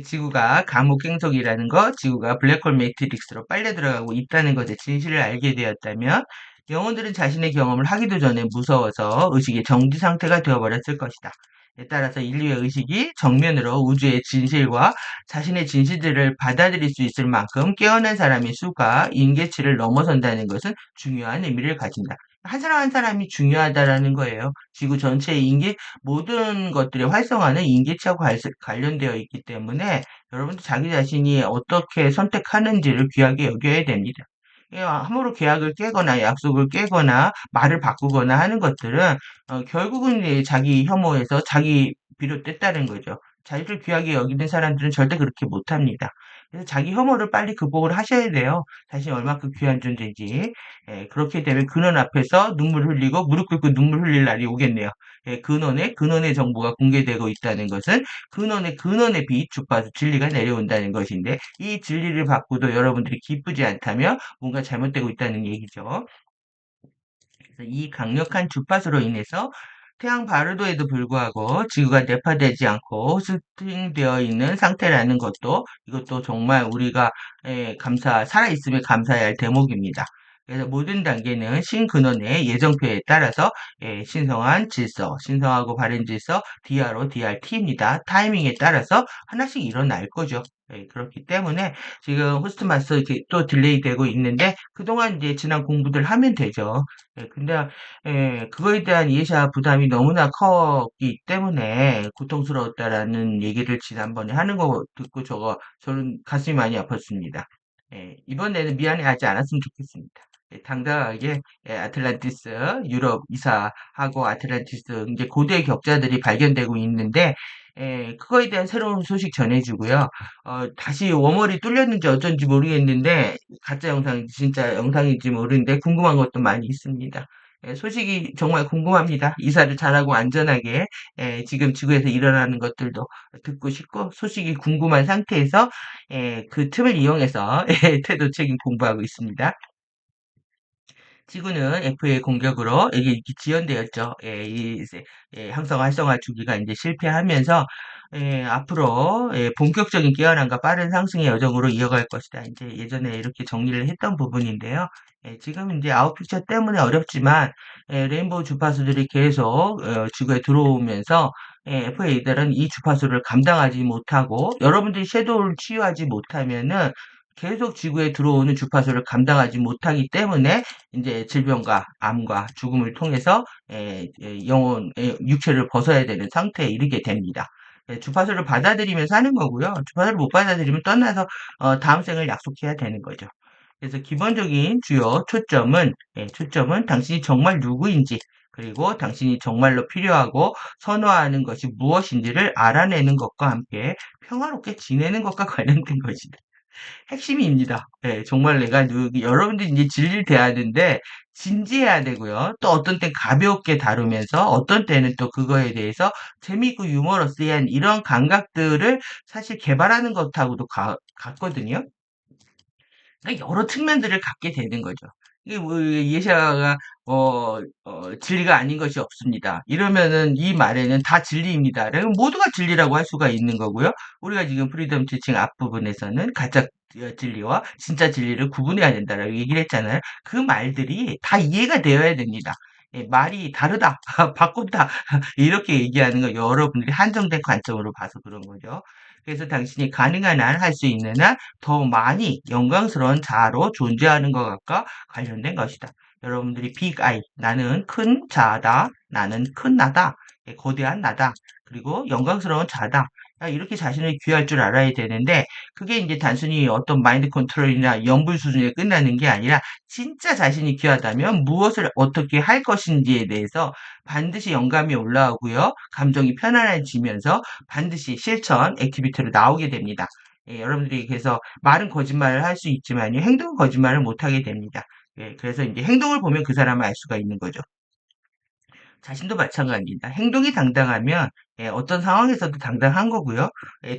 지구가 감옥행성이라는 것, 지구가 블랙홀 매트릭스로 빨려 들어가고 있다는 것의 진실을 알게 되었다면 영혼들은 자신의 경험을 하기도 전에 무서워서 의식의 정지 상태가 되어버렸을 것이다. 따라서 인류의 의식이 정면으로 우주의 진실과 자신의 진실들을 받아들일 수 있을 만큼 깨어난 사람의 수가 인계치를 넘어선다는 것은 중요한 의미를 가진다. 한 사람 한 사람이 중요하다라는 거예요. 지구 전체의 모든 것들의 활성화는 인계치하고 관련되어 있기 때문에 여러분들 자기 자신이 어떻게 선택하는지를 귀하게 여겨야 됩니다. 함부로 계약을 깨거나 약속을 깨거나 말을 바꾸거나 하는 것들은 결국은 이제 자기 혐오에서 자기 비롯됐다는 거죠. 자기를 귀하게 여기는 사람들은 절대 그렇게 못합니다. 그래서 자기 혐오를 빨리 극복을 하셔야 돼요. 자신이 얼마큼 귀한 존재인지. 그렇게 되면 근원 앞에서 눈물 흘리고 무릎 꿇고 눈물 흘릴 날이 오겠네요. 근원의 정보가 공개되고 있다는 것은 근원의 빛, 주파수 진리가 내려온다는 것인데 이 진리를 받고도 여러분들이 기쁘지 않다면 뭔가 잘못되고 있다는 얘기죠. 그래서 이 강력한 주파수로 인해서 태양 바르도에도 불구하고 지구가 내파되지 않고 호스팅되어 있는 상태라는 것도 이것도 정말 우리가 살아있음에 감사해야 할 대목입니다. 그래서 모든 단계는 신근원의 예정표에 따라서 신성한 질서, 신성하고 바른 질서, DRO, DRT입니다. 타이밍에 따라서 하나씩 일어날 거죠. 그렇기 때문에 지금 호스트 마스터 이렇게 또 딜레이 되고 있는데 그동안 이제 지난 공부들 하면 되죠. 근데 그거에 대한 예샤 부담이 너무나 컸기 때문에 고통스러웠다라는 얘기를 지난번에 하는 거 듣고 저는 가슴이 많이 아팠습니다. 이번에는 미안해하지 않았으면 좋겠습니다. 당당하게 아틀란티스 유럽 이사하고 아틀란티스 이제 고대 격자들이 발견되고 있는데 그거에 대한 새로운 소식 전해주고요. 다시 워멀이 뚫렸는지 어쩐지 모르겠는데 가짜 영상 진짜 영상인지 모르는데 궁금한 것도 많이 있습니다. 소식이 정말 궁금합니다. 이사를 잘하고 안전하게 지금 지구에서 일어나는 것들도 듣고 싶고 소식이 궁금한 상태에서 그 틈을 이용해서 태도책임 공부하고 있습니다. 지구는 F의 공격으로 이게 이렇게 지연되었죠. 항성 활성화 주기가 이제 실패하면서 앞으로 본격적인 깨어남과 빠른 상승의 여정으로 이어갈 것이다. 이제 예전에 이렇게 정리를 했던 부분인데요. 지금 이제 아웃픽처 때문에 어렵지만 레인보우 주파수들이 계속 지구에 들어오면서 FA들은 이 주파수를 감당하지 못하고 여러분들이 섀도우를 치유하지 못하면은 계속 지구에 들어오는 주파수를 감당하지 못하기 때문에 이제 질병과 암과 죽음을 통해서 육체를 벗어야 되는 상태에 이르게 됩니다. 주파수를 받아들이면서 하는 거고요. 주파수를 못 받아들이면 떠나서 다음 생을 약속해야 되는 거죠. 그래서 기본적인 주요 초점은 당신이 정말 누구인지 그리고 당신이 정말로 필요하고 선호하는 것이 무엇인지를 알아내는 것과 함께 평화롭게 지내는 것과 관련된 것이다. 핵심입니다. 정말 여러분들이 이제 진리를 대하는데 진지해야 되고요. 또 어떤 땐 가볍게 다루면서 어떤 때는 또 그거에 대해서 재미있고 유머러스한 이런 감각들을 사실 개발하는 것하고도 같거든요. 그러니까 여러 측면들을 갖게 되는 거죠. 이게 뭐 예시아가 진리가 아닌 것이 없습니다. 이러면은 이 말에는 다 진리입니다. 그러면 모두가 진리라고 할 수가 있는 거고요. 우리가 지금 프리덤 티칭 앞부분에서는 가짜 진리와 진짜 진리를 구분해야 된다라고 얘기를 했잖아요. 그 말들이 다 이해가 되어야 됩니다. 말이 다르다, 바꾼다, 이렇게 얘기하는 거 여러분들이 한정된 관점으로 봐서 그런 거죠. 그래서 당신이 가능한 한 할 수 있는 한 더 많이 영광스러운 자아로 존재하는 것과 관련된 것이다. 여러분들이 빅 아이, 나는 큰 자아다, 나는 큰 나다, 거대한 나다, 그리고 영광스러운 자다. 이렇게 자신을 귀할 줄 알아야 되는데 그게 이제 단순히 어떤 마인드 컨트롤이나 연불 수준에 끝나는 게 아니라 진짜 자신이 귀하다면 무엇을 어떻게 할 것인지에 대해서 반드시 영감이 올라오고요. 감정이 편안해지면서 반드시 실천, 액티비티로 나오게 됩니다. 여러분들이 그래서 말은 거짓말을 할 수 있지만요. 행동은 거짓말을 못하게 됩니다. 그래서 이제 행동을 보면 그 사람을 알 수가 있는 거죠. 자신도 마찬가지입니다. 행동이 당당하면 어떤 상황에서도 당당한 거고요.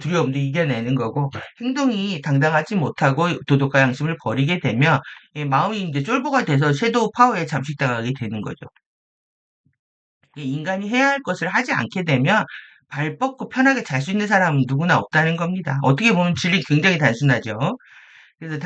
두려움도 이겨내는 거고 행동이 당당하지 못하고 도덕과 양심을 버리게 되면 마음이 이제 쫄보가 돼서 섀도우 파워에 잠식당하게 되는 거죠. 인간이 해야 할 것을 하지 않게 되면 발 뻗고 편하게 잘 수 있는 사람은 누구나 없다는 겁니다. 어떻게 보면 진리 굉장히 단순하죠. 그래서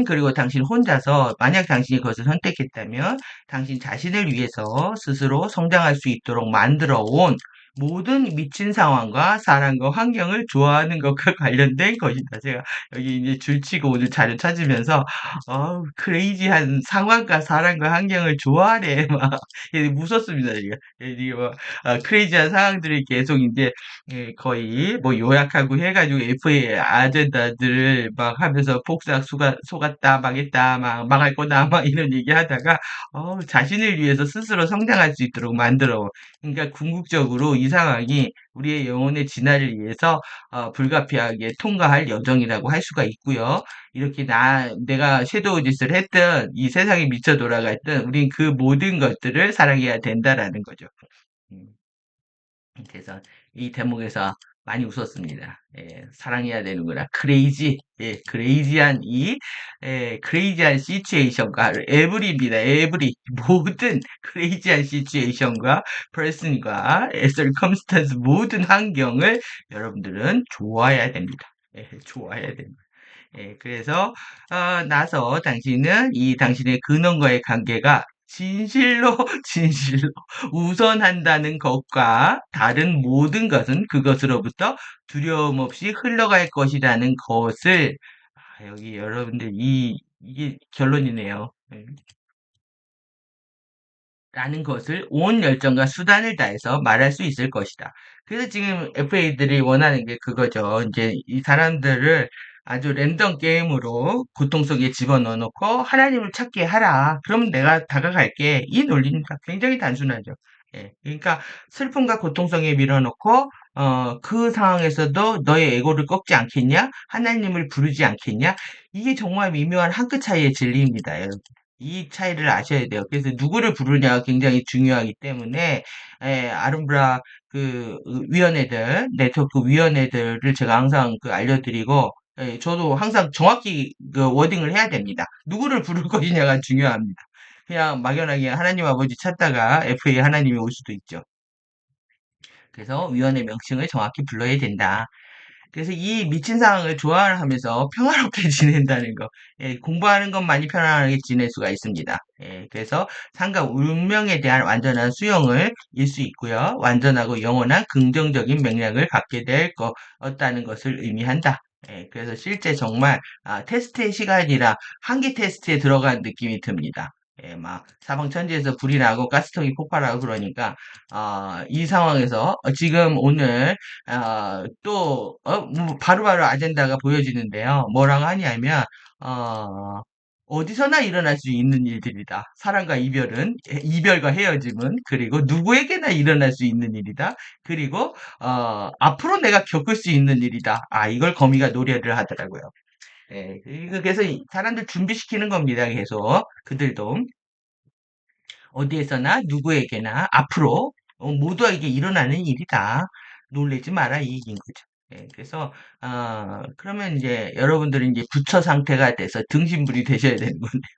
그리고 당신 혼자서, 만약 당신이 그것을 선택했다면, 당신 자신을 위해서 스스로 성장할 수 있도록 만들어 온 모든 미친 상황과 사람과 환경을 좋아하는 것과 관련된 것이다. 제가 여기 이제 줄치고 오늘 자료 찾으면서, 크레이지한 상황과 사람과 환경을 좋아하네. 막, 무섭습니다, 이게. 이게 뭐, 크레이지한 상황들이 계속 이제, 거의 뭐 요약하고 해가지고 FA 아젠다들을 막 하면서 폭삭 속았다, 망했다, 막 망할 거다, 막 이런 얘기 하다가, 자신을 위해서 스스로 성장할 수 있도록 만들어. 그러니까 궁극적으로 이 상황이 우리의 영혼의 진화를 위해서 불가피하게 통과할 여정이라고 할 수가 있고요. 이렇게 내가 섀도우 짓을 했든 이 세상에 미쳐 돌아갔든 우린 그 모든 것들을 사랑해야 된다라는 거죠. 음. 그래서 이 대목에서 많이 웃었습니다. 예, 사랑해야 되는구나. 크레이지, 예, 크레이지한 시츄에이션과 에브리입니다. 에브리 모든 크레이지한 시츄에이션과 퍼슨과 circumstance 모든 환경을 여러분들은 좋아해야 됩니다. 예, 좋아해야 됩니다. 예, 그래서 나서 당신은 이 당신의 근원과의 관계가 진실로 진실로 우선한다는 것과 다른 모든 것은 그것으로부터 두려움 없이 흘러갈 것이라는 것을 여기 여러분들 이게 결론이네요. 라는 것을 온 열정과 수단을 다해서 말할 수 있을 것이다. 그래서 지금 FA들이 원하는 게 그거죠. 이제 이 사람들을 아주 랜덤 게임으로 고통 속에 집어넣어 놓고 하나님을 찾게 하라. 그럼 내가 다가갈게. 이 논리입니다. 굉장히 단순하죠. 예. 그러니까 슬픔과 고통 속에 밀어넣고 그 상황에서도 너의 에고를 꺾지 않겠냐? 하나님을 부르지 않겠냐? 이게 정말 미묘한 한 끗 차이의 진리입니다. 이 차이를 아셔야 돼요. 그래서 누구를 부르냐가 굉장히 중요하기 때문에 아름브라 위원회들, 네트워크 위원회들을 제가 항상 알려드리고 저도 항상 정확히 워딩을 해야 됩니다. 누구를 부를 것이냐가 중요합니다. 그냥 막연하게 하나님 아버지 찾다가 FA 하나님이 올 수도 있죠. 그래서 위원회 명칭을 정확히 불러야 된다. 그래서 이 미친 상황을 조화하면서 평화롭게 지낸다는 거. 예, 공부하는 것만이 편안하게 지낼 수가 있습니다. 예, 그래서 삶과 운명에 대한 완전한 수용을 일 수 있고요. 완전하고 영원한 긍정적인 맥락을 갖게 될 거였다는 것을 의미한다. 예, 그래서 실제 정말 테스트의 시간이라 한계 테스트에 들어간 느낌이 듭니다. 예, 막 사방천지에서 불이 나고 가스통이 폭발하고 그러니까 이 상황에서 지금 오늘 바로바로 아젠다가 보여지는데요. 뭐라고 하냐면, 어, 어디서나 일어날 수 있는 일들이다. 사랑과 이별은, 이별과 헤어짐은, 그리고 누구에게나 일어날 수 있는 일이다. 그리고, 앞으로 내가 겪을 수 있는 일이다. 이걸 거미가 노래를 하더라고요. 예, 그래서 사람들 준비시키는 겁니다. 계속. 그들도. 어디에서나 누구에게나 앞으로 모두에게 일어나는 일이다. 놀라지 마라 이 얘기인 거죠. 예, 그래서 그러면 이제 여러분들은 이제 부처 상태가 돼서 등신불이 되셔야 되는 건데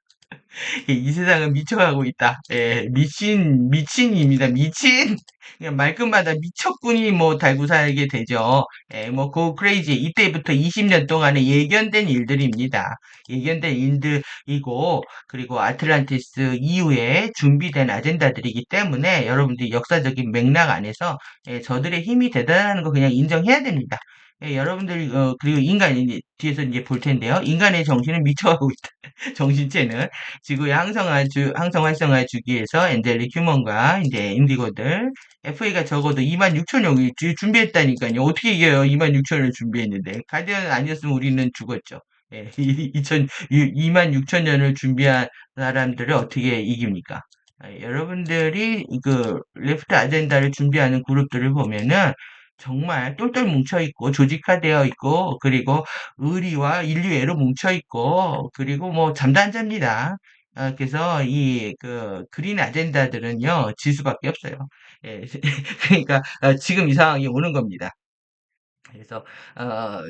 이 세상은 미쳐가고 있다. 예, 미친입니다. 미친. 그냥 말끝마다 미쳤군이 뭐 달고 살게 되죠. 예, 뭐, 고 크레이지. 이때부터 20년 동안에 예견된 일들입니다. 예견된 일들이고, 그리고 아틀란티스 이후에 준비된 아젠다들이기 때문에 여러분들이 역사적인 맥락 안에서 저들의 힘이 대단한 거 그냥 인정해야 됩니다. 여러분들, 그리고 인간이 뒤에서 이제 볼 텐데요. 인간의 정신은 미쳐가고 있다. 정신체는. 지구의 항성 활성화 주기에서 엔젤릭 휴먼과 이제 인디고들 FA가 적어도 26,000여 준비했다니까요. 어떻게 이겨요? 26,000을 준비했는데 가디언 아니었으면 우리는 죽었죠. 예, 26,000년을 준비한 사람들을 어떻게 이깁니까? 여러분들이 그 레프트 아젠다를 준비하는 그룹들을 보면은 정말 똘똘 뭉쳐 있고 조직화되어 있고 그리고 의리와 인류애로 뭉쳐 있고 그리고 뭐 잠도 안 잡니다. 그래서 이 그린 아젠다들은요 지수밖에 없어요. 예, 그러니까 지금 이 상황이 오는 겁니다. 그래서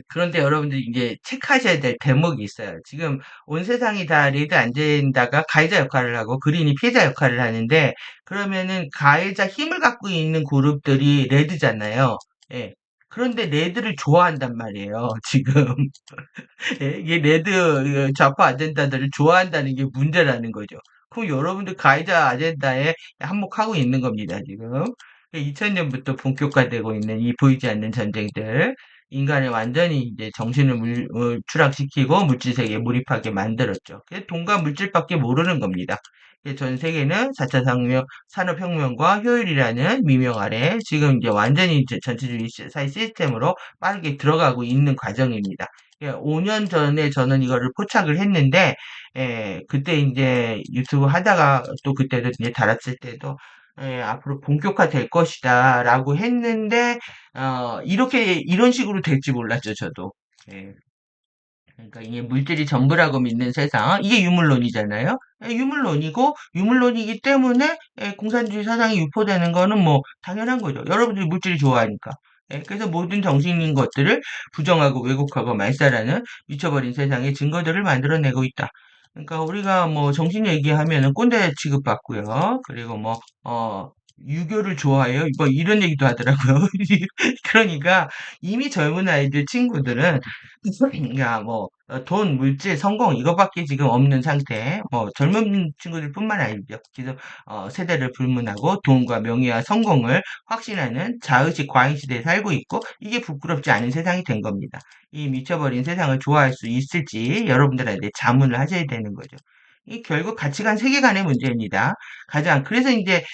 그런데 여러분들이 이제 체크하셔야 될 대목이 있어요. 지금 온 세상이 다 레드 안젠다가 가해자 역할을 하고 그린이 피해자 역할을 하는데 그러면은 가해자 힘을 갖고 있는 그룹들이 레드잖아요. 예. 그런데 레드를 좋아한단 말이에요. 지금 이게 레드 좌파 아젠다들을 좋아한다는 게 문제라는 거죠. 그럼 여러분들 가해자 아젠다에 한몫하고 있는 겁니다. 지금. 2000년부터 본격화되고 있는 이 보이지 않는 전쟁들, 인간을 완전히 이제 정신을 추락시키고 물질 세계에 몰입하게 만들었죠. 돈과 물질밖에 모르는 겁니다. 전 세계는 4차 산업혁명과 효율이라는 미명 아래 지금 이제 완전히 이제 전체주의 사회 시스템으로 빠르게 들어가고 있는 과정입니다. 5년 전에 저는 이거를 포착을 했는데, 그때 이제 유튜브 하다가 또 그때도 이제 달았을 때도 앞으로 본격화 될 것이다 라고 했는데, 이런 식으로 될지 몰랐죠, 저도. 예. 그러니까 이게 물질이 전부라고 믿는 세상, 이게 유물론이잖아요. 유물론이고, 유물론이기 때문에 공산주의 사상이 유포되는 거는 뭐 당연한 거죠. 여러분들이 물질이 좋아하니까. 그래서 모든 정신인 것들을 부정하고 왜곡하고 말살하는 미쳐버린 세상의 증거들을 만들어내고 있다. 그러니까 우리가 뭐 정신 얘기하면은 꼰대 취급받고요. 그리고 뭐, 유교를 좋아해요. 뭐 이런 얘기도 하더라고요. 그러니까 이미 젊은 아이들 친구들은 야, 뭐, 돈, 물질, 성공, 이거밖에 지금 없는 상태. 뭐, 젊은 친구들뿐만 아니죠. 지금, 세대를 불문하고 돈과 명예와 성공을 확신하는 자의식 과잉 시대에 살고 있고, 이게 부끄럽지 않은 세상이 된 겁니다. 이 미쳐버린 세상을 좋아할 수 있을지 여러분들한테 자문을 하셔야 되는 거죠. 이 결국 가치관, 세계관의 문제입니다. 그래서 이제,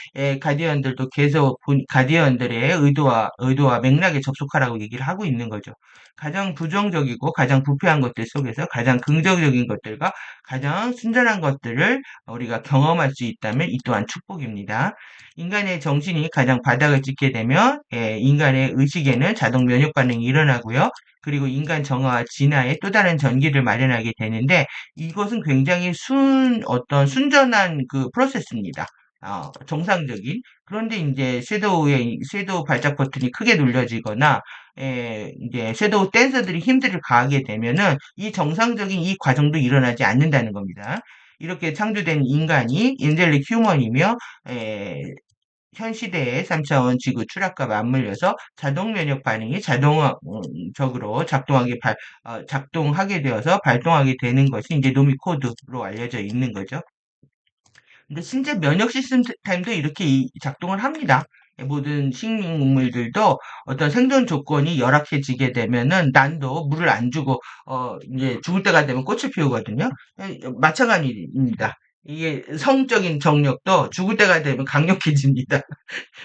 가디언들도 계속 가디언들의 의도와 맥락에 접속하라고 얘기를 하고 있는 거죠. 가장 부정적이고 가장 부패한 것들 속에서 가장 긍정적인 것들과 가장 순전한 것들을 우리가 경험할 수 있다면 이 또한 축복입니다. 인간의 정신이 가장 바닥을 찍게 되면 인간의 의식에는 자동 면역 반응이 일어나고요. 그리고 인간 정화와 진화에 또 다른 전기를 마련하게 되는데 이것은 굉장히 어떤 순전한 그 프로세스입니다. 정상적인. 그런데 이제 섀도우 발작 버튼이 크게 눌려지거나 이제 섀도우 댄서들이 힘들을 가하게 되면은 이 정상적인 이 과정도 일어나지 않는다는 겁니다. 이렇게 창조된 인간이 인텔릭 휴먼이며 현 시대의 3차원 지구 추락과 맞물려서 자동 면역 반응이 자동적으로 작동하게 되어서 발동하게 되는 것이 이제 노미 코드로 알려져 있는 거죠. 근데 실제 면역 시스템도 이렇게 작동을 합니다. 모든 식물들도 어떤 생존 조건이 열악해지게 되면은 난도 물을 안 주고 이제 죽을 때가 되면 꽃을 피우거든요. 마찬가지입니다. 이게 성적인 정력도 죽을 때가 되면 강력해집니다.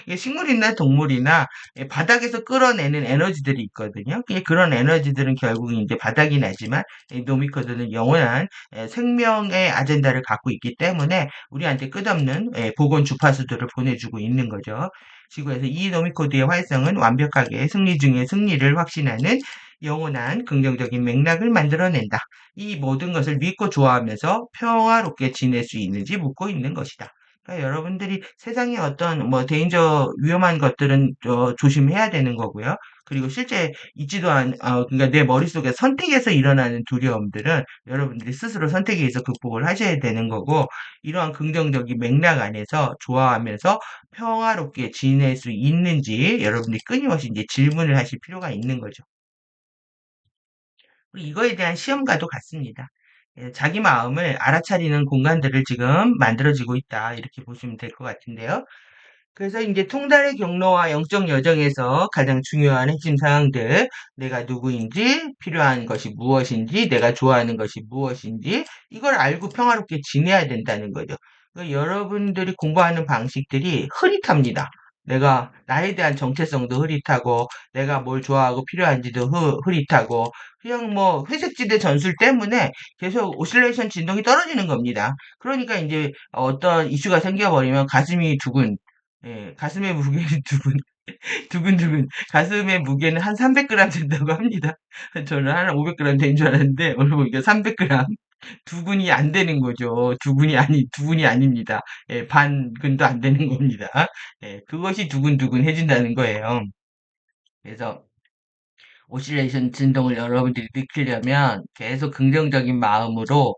이게 식물이나 동물이나 바닥에서 끌어내는 에너지들이 있거든요. 그런 에너지들은 결국은 이제 바닥이 나지만 이 노미코드는 영원한 생명의 아젠다를 갖고 있기 때문에 우리한테 끝없는 복원 주파수들을 보내주고 있는 거죠. 지구에서 이 노미코드의 활성은 완벽하게 승리 중의 승리를 확신하는 영원한 긍정적인 맥락을 만들어낸다. 이 모든 것을 믿고 좋아하면서 평화롭게 지낼 수 있는지 묻고 있는 것이다. 그러니까 여러분들이 세상에 어떤 뭐 위험한 것들은 조심해야 되는 거고요. 그리고 실제 그러니까 내 머릿속에 선택에서 일어나는 두려움들은 여러분들이 스스로 선택에 의해서 극복을 하셔야 되는 거고, 이러한 긍정적인 맥락 안에서 좋아하면서 평화롭게 지낼 수 있는지 여러분들이 끊임없이 이제 질문을 하실 필요가 있는 거죠. 그리고 이거에 대한 시험과도 같습니다. 자기 마음을 알아차리는 공간들을 지금 만들어지고 있다. 이렇게 보시면 될 것 같은데요. 그래서 이제 통달의 경로와 영적 여정에서 가장 중요한 핵심 사항들, 내가 누구인지, 필요한 것이 무엇인지, 내가 좋아하는 것이 무엇인지, 이걸 알고 평화롭게 지내야 된다는 거죠. 그러니까 여러분들이 공부하는 방식들이 흐릿합니다. 나에 대한 정체성도 흐릿하고, 내가 뭘 좋아하고 필요한지도 흐릿하고, 그냥 뭐 회색지대 전술 때문에 계속 오실레이션 진동이 떨어지는 겁니다. 그러니까 이제 어떤 이슈가 생겨버리면 가슴이 가슴의 무게는 두근두근. 가슴의 무게는 한 300g 된다고 합니다. 저는 한 500g 된 줄 알았는데, 오늘 보니까 300g. 두근이 안 되는 거죠. 두근이 아닙니다. 반근도 안 되는 겁니다. 그것이 두근두근 해준다는 거예요. 그래서, 오실레이션 진동을 여러분들이 느끼려면 계속 긍정적인 마음으로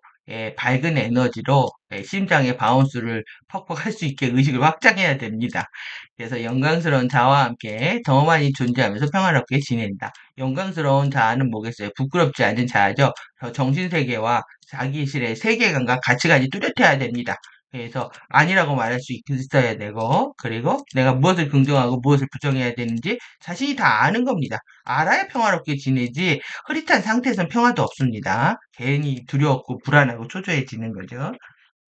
밝은 에너지로 심장의 바운스를 퍽퍽 할 수 있게 의식을 확장해야 됩니다. 그래서 영광스러운 자아와 함께 더 많이 존재하면서 평화롭게 지낸다. 영광스러운 자아는 뭐겠어요? 부끄럽지 않은 자아죠. 정신세계와 자기실의 세계관과 가치관이 뚜렷해야 됩니다. 그래서 아니라고 말할 수 있어야 되고, 그리고 내가 무엇을 긍정하고 무엇을 부정해야 되는지 자신이 다 아는 겁니다. 알아야 평화롭게 지내지 흐릿한 상태에선 평화도 없습니다. 괜히 두려웠고 불안하고 초조해지는 거죠.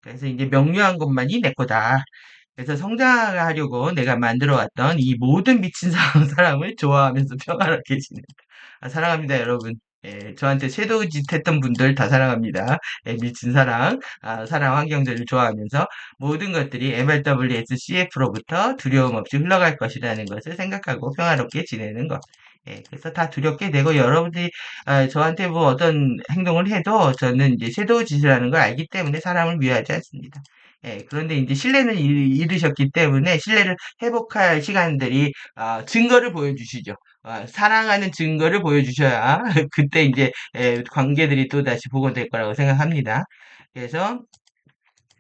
그래서 이제 명료한 것만이 내 거다. 그래서 성장하려고 내가 만들어 왔던 이 모든 미친 사람을 좋아하면서 평화롭게 지낸다. 아, 사랑합니다, 여러분. 예, 저한테 섀도우 짓 했던 분들 다 사랑합니다. 예, 미친 사랑, 사랑 환경제를 좋아하면서 모든 것들이 MLWS CF로부터 두려움 없이 흘러갈 것이라는 것을 생각하고 평화롭게 지내는 것. 예, 그래서 다 두렵게 되고 여러분들이 저한테 뭐 어떤 행동을 해도 저는 이제 섀도우 짓이라는 걸 알기 때문에 사람을 미워하지 않습니다. 예, 그런데 이제 신뢰는 잃으셨기 때문에 신뢰를 회복할 시간들이 증거를 보여주시죠. 사랑하는 증거를 보여주셔야 그때 이제 관계들이 또 다시 복원될 거라고 생각합니다. 그래서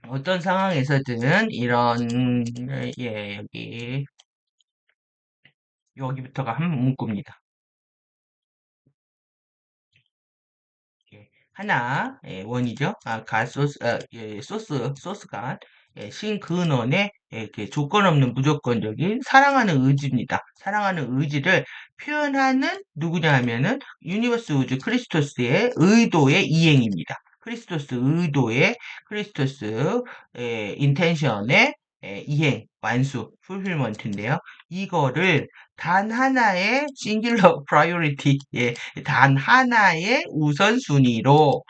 어떤 상황에서든 이런 예, 여기부터가 한 문구입니다. 예, 하나, 원이죠. 소스, 소스가, 신 근원의 이렇게 조건 없는 무조건적인 사랑하는 의지입니다. 사랑하는 의지를 표현하는 누구냐 하면은 유니버스 우주 크리스토스의 의도의 이행입니다. 크리스토스 의도의 크리스토스 인텐션의 이행, 완수, 풀필먼트인데요. 이거를 단 하나의 싱귤러 프라이오리티, 단 하나의 우선순위로서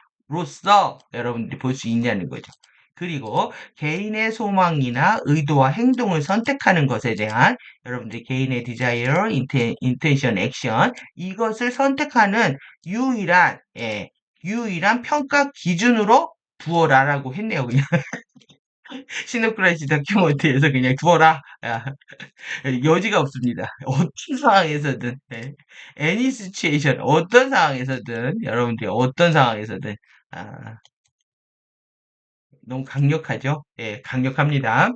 여러분들이 볼 수 있냐는 거죠. 그리고 개인의 소망이나 의도와 행동을 선택하는 것에 대한 여러분들 개인의 desire, intention, action 이것을 선택하는 유일한 유일한 평가 기준으로 두어라라고 했네요. 그냥 시노크라시 다큐멘터리에서 그냥 두어라. 야, 여지가 없습니다. 어떤 상황에서든, any situation, 어떤 상황에서든, 여러분들이 어떤 상황에서든, 아, 너무 강력하죠? 예, 강력합니다.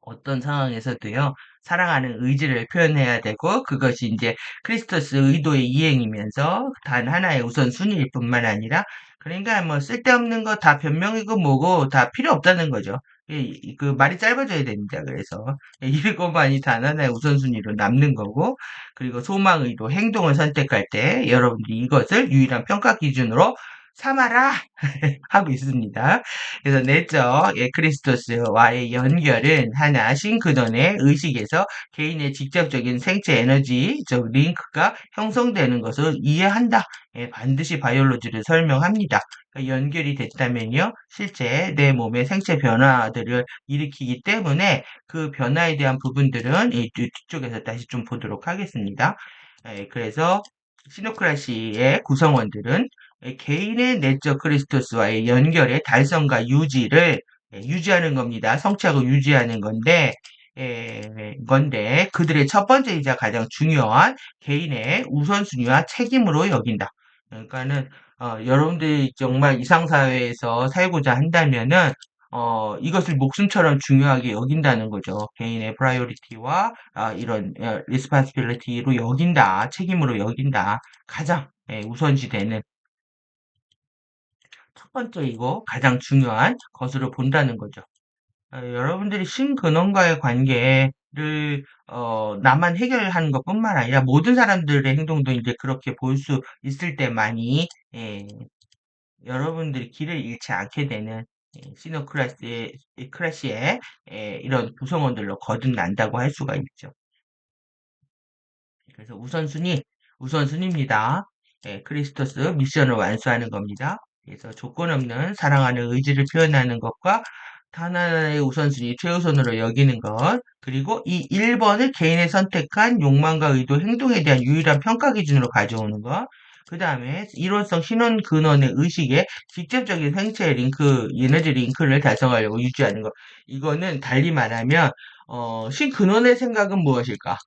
어떤 상황에서도요, 사랑하는 의지를 표현해야 되고, 그것이 이제 크리스토스 의도의 이행이면서 단 하나의 우선순위일 뿐만 아니라, 그러니까 뭐 쓸데없는 거 다 변명이고 뭐고 다 필요 없다는 거죠. 그 말이 짧아져야 됩니다. 그래서 이것만이 단 하나의 우선순위로 남는 거고, 그리고 소망, 의도, 행동을 선택할 때 여러분들이 이것을 유일한 평가 기준으로 삼아라 하고 있습니다. 그래서 내적 크리스토스와의 연결은 하나 신근원의 의식에서 개인의 직접적인 생체 에너지적 링크가 형성되는 것을 이해한다. 반드시 바이올로지를 설명합니다. 그러니까 연결이 됐다면요, 실제 내 몸의 생체 변화들을 일으키기 때문에 그 변화에 대한 부분들은 이 뒤쪽에서 다시 좀 보도록 하겠습니다. 그래서 시노크라시의 구성원들은 개인의 내적 크리스토스와의 연결의 달성과 유지를 유지하는 겁니다. 성취하고 유지하는 건데 그들의 첫 번째이자 가장 중요한 개인의 우선순위와 책임으로 여긴다. 그러니까는 여러분들이 정말 이상사회에서 살고자 한다면은 이것을 목숨처럼 중요하게 여긴다는 거죠. 개인의 프라이오리티와 이런 리스폰시빌리티로 여긴다, 책임으로 여긴다. 가장 우선시되는 첫 번째이고 가장 중요한 것으로 본다는 거죠. 여러분들이 신근원과의 관계를 나만 해결하는 것뿐만 아니라 모든 사람들의 행동도 이제 그렇게 볼 수 있을 때만이 여러분들이 길을 잃지 않게 되는 크래시의 이런 구성원들로 거듭난다고 할 수가 있죠. 그래서 우선순위입니다. 크리스토스 미션을 완수하는 겁니다. 그래서 조건 없는 사랑하는 의지를 표현하는 것과 단 하나의 우선순위, 최우선으로 여기는 것, 그리고 이 1번을 개인의 선택한 욕망과 의도, 행동에 대한 유일한 평가 기준으로 가져오는 것, 그 다음에 이론성 신원 근원의 의식에 직접적인 생체 링크, 에너지 링크를 달성하려고 유지하는 것. 이거는 달리 말하면, 신근원의 생각은 무엇일까?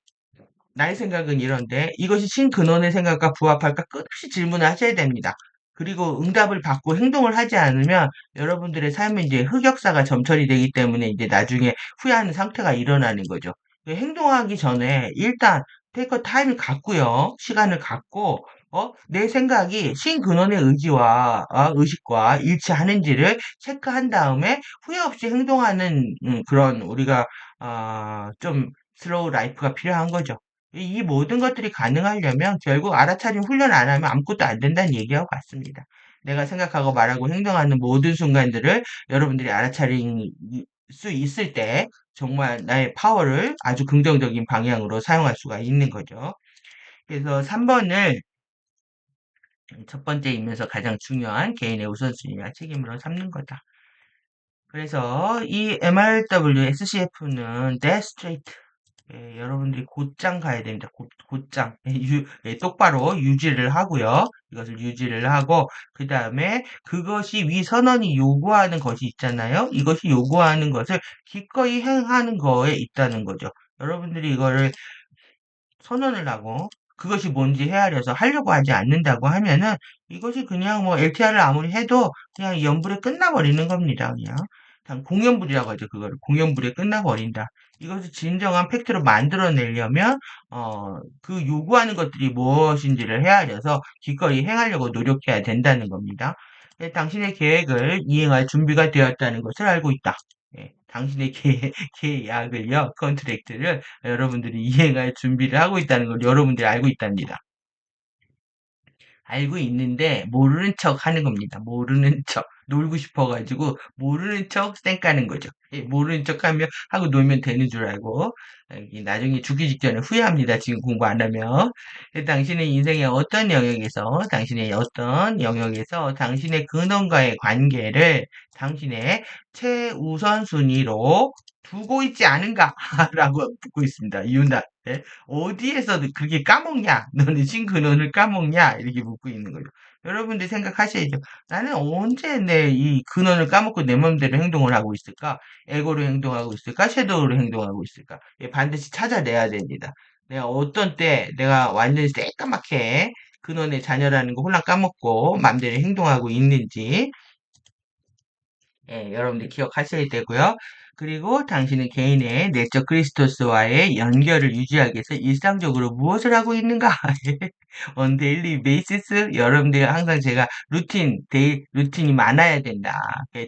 나의 생각은 이런데 이것이 신근원의 생각과 부합할까 끝없이 질문을 하셔야 됩니다. 그리고 응답을 받고 행동을 하지 않으면 여러분들의 삶은 이제 흑역사가 점철이 되기 때문에 이제 나중에 후회하는 상태가 일어나는 거죠. 행동하기 전에 일단 테이크 타임을 갖고요. 시간을 갖고, 내 생각이 신근원의 의지와, 의식과 일치하는지를 체크한 다음에 후회 없이 행동하는, 그런 우리가, 좀 슬로우 라이프가 필요한 거죠. 이 모든 것들이 가능하려면 결국 알아차림 훈련 안 하면 아무것도 안 된다는 얘기하고 같습니다. 내가 생각하고 말하고 행동하는 모든 순간들을 여러분들이 알아차릴 수 있을 때 정말 나의 파워를 아주 긍정적인 방향으로 사용할 수가 있는 거죠. 그래서 3번을 첫 번째이면서 가장 중요한 개인의 우선순위와 책임으로 삼는 거다. 그래서 이 MRW, SCF는 dead straight. 예, 여러분들이 곧장 가야 됩니다. 곧장. 똑바로 유지를 하고요. 이것을 유지를 하고, 그 다음에 그것이 위 선언이 요구하는 것이 있잖아요. 이것이 요구하는 것을 기꺼이 행하는 거에 있다는 거죠. 여러분들이 이거를 선언을 하고 그것이 뭔지 헤아려서 하려고 하지 않는다고 하면은 이것이 그냥 뭐 LTR을 아무리 해도 그냥 연불에 끝나버리는 겁니다. 그냥 공연불이라고 하죠. 그거를 공연불에 끝나버린다. 이것을 진정한 팩트로 만들어내려면 그 요구하는 것들이 무엇인지를 헤아려서 기꺼이 행하려고 노력해야 된다는 겁니다. 당신의 계획을 이행할 준비가 되었다는 것을 알고 있다. 당신의 계약을요, 컨트랙트를 여러분들이 이행할 준비를 하고 있다는 걸 여러분들이 알고 있답니다. 알고 있는데 모르는 척 하는 겁니다. 모르는 척. 놀고 싶어가지고 모르는 척 쌩까는 거죠. 모르는 척 하고 놀면 되는 줄 알고 나중에 죽기 직전에 후회합니다. 지금 공부 안 하면. 당신의 인생의 어떤 영역에서 당신의 어떤 영역에서 당신의 근원과의 관계를 당신의 최우선순위로 두고 있지 않은가라고 묻고 있습니다. 이유는 어디에서 그렇게 까먹냐? 너는 신근원을 까먹냐? 이렇게 묻고 있는 거죠. 여러분들 생각하셔야죠. 나는 언제 내 이 근원을 까먹고 내 맘대로 행동을 하고 있을까? 에고로 행동하고 있을까? 섀도우로 행동하고 있을까? 반드시 찾아내야 됩니다. 내가 어떤 때 내가 완전히 새까맣게 근원의 자녀라는 거 홀랑 까먹고 맘대로 행동하고 있는지 여러분들 기억하셔야 되고요. 그리고 당신은 개인의 내적 그리스도스와의 연결을 유지하기 위해서 일상적으로 무엇을 하고 있는가? on daily basis 여러분들 항상 제가 루틴이 많아야 된다.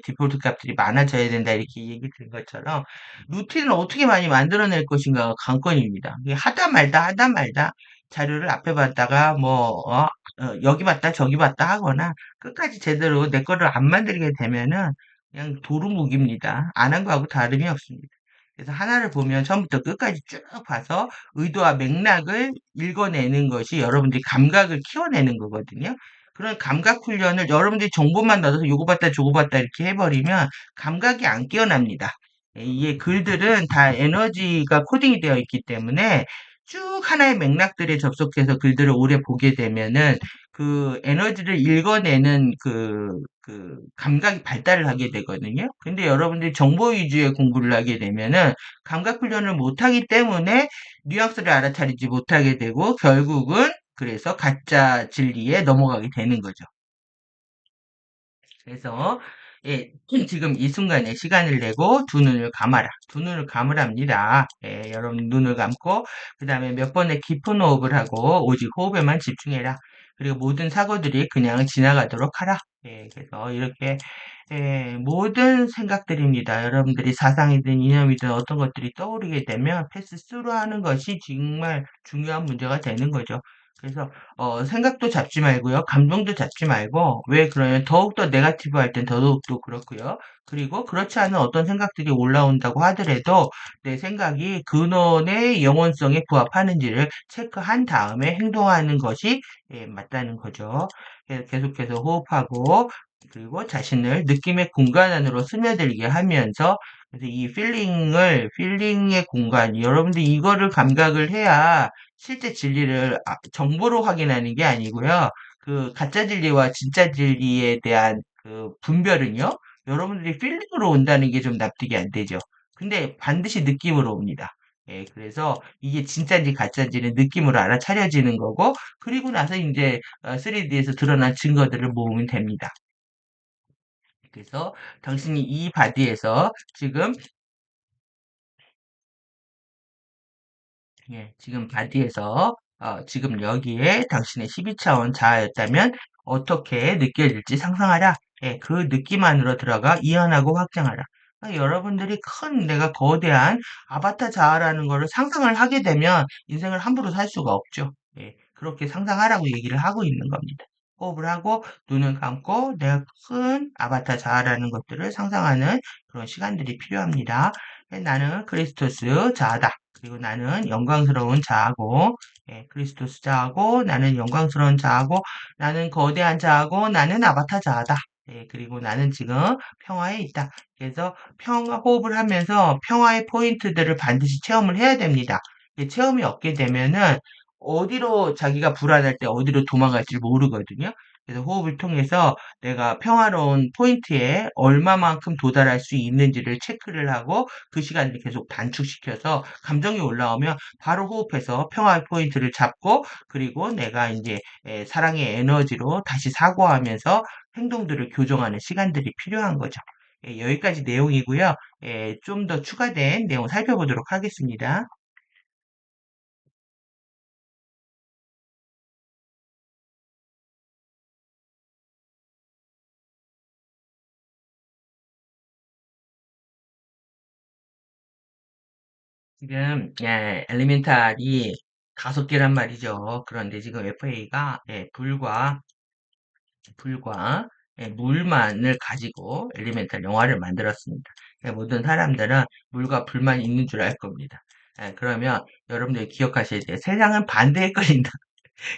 디폴트 값들이 많아져야 된다. 이렇게 얘기 드린 것처럼 루틴을 어떻게 많이 만들어낼 것인가가 관건입니다. 하다 말다 자료를 앞에 봤다가 여기 봤다 저기 봤다 하거나 끝까지 제대로 내 거를 안 만들게 되면은 그냥 도루묵입니다. 안 한 거하고 다름이 없습니다. 그래서 하나를 보면 처음부터 끝까지 쭉 봐서 의도와 맥락을 읽어내는 것이 여러분들이 감각을 키워내는 거거든요. 그런 감각 훈련을 여러분들이 정보만 넣어서 요거 봤다 저거 봤다 이렇게 해버리면 감각이 안 깨어납니다. 이게 글들은 다 에너지가 코딩이 되어 있기 때문에 쭉 하나의 맥락들에 접속해서 글들을 오래 보게 되면은 그 에너지를 읽어내는 그 감각이 발달을 하게 되거든요. 근데 여러분들이 정보 위주의 공부를 하게 되면은 감각 훈련을 못하기 때문에 뉘앙스를 알아차리지 못하게 되고 결국은 그래서 가짜 진리에 넘어가게 되는 거죠. 그래서 지금 이 순간에 시간을 내고 두 눈을 감아라. 두 눈을 감으랍니다. 여러분 눈을 감고 그 다음에 몇 번의 깊은 호흡을 하고 오직 호흡에만 집중해라. 그리고 모든 사고들이 그냥 지나가도록 하라. 그래서 이렇게 모든 생각들입니다. 여러분들이 사상이든 이념이든 어떤 것들이 떠오르게 되면 패스 스루 하는 것이 정말 중요한 문제가 되는 거죠. 그래서 생각도 잡지 말고요. 감정도 잡지 말고 왜 그러냐면 더욱더 네거티브 할 땐 더더욱더 그렇고요. 그리고 그렇지 않은 어떤 생각들이 올라온다고 하더라도 내 생각이 근원의 영혼성에 부합하는지를 체크한 다음에 행동하는 것이 맞다는 거죠. 계속해서 호흡하고 그리고 자신을 느낌의 공간 안으로 스며들게 하면서 그래서 이 필링의 공간, 여러분들 이거를 감각을 해야 실제 진리를 정보로 확인하는 게 아니고요. 그 가짜 진리와 진짜 진리에 대한 그 분별은요. 여러분들이 필링으로 온다는 게 좀 납득이 안 되죠. 근데 반드시 느낌으로 옵니다. 그래서 이게 진짜인지 가짜인지는 느낌으로 알아차려지는 거고, 그리고 나서 이제 3D에서 드러난 증거들을 모으면 됩니다. 그래서 당신이 이 바디에서 지금 예, 지금 바디에서 지금 여기에 당신의 12차원 자아였다면 어떻게 느껴질지 상상하라. 예, 그 느낌 안으로 들어가 이해하고 확장하라. 그러니까 여러분들이 큰 내가 거대한 아바타 자아라는 거를 상상을 하게 되면 인생을 함부로 살 수가 없죠. 예, 그렇게 상상하라고 얘기를 하고 있는 겁니다. 호흡을 하고 눈을 감고 내가 큰 아바타 자아라는 것들을 상상하는 그런 시간들이 필요합니다. 나는 크리스토스 자아다. 그리고 나는 영광스러운 자아고, 예, 크리스토스 자아고, 나는 영광스러운 자아고, 나는 거대한 자아고, 나는 아바타 자아다. 예, 그리고 나는 지금 평화에 있다. 그래서 평화 호흡을 하면서 평화의 포인트들을 반드시 체험을 해야 됩니다. 체험이 없게 되면은 어디로 자기가 불안할 때 어디로 도망갈지 모르거든요. 그래서 호흡을 통해서 내가 평화로운 포인트에 얼마만큼 도달할 수 있는지를 체크를 하고 그 시간을 계속 단축시켜서 감정이 올라오면 바로 호흡해서 평화의 포인트를 잡고 그리고 내가 이제 사랑의 에너지로 다시 사고하면서 행동들을 교정하는 시간들이 필요한 거죠. 여기까지 내용이고요. 좀 더 추가된 내용 살펴보도록 하겠습니다. 지금 엘리멘탈이 5개란 말이죠. 그런데 지금 FA가 불과 물만을 가지고 엘리멘탈 영화를 만들었습니다. 모든 사람들은 물과 불만 있는 줄 알 겁니다. 그러면 여러분들이 기억하셔야 돼요. 세상은 반대에 끌린다.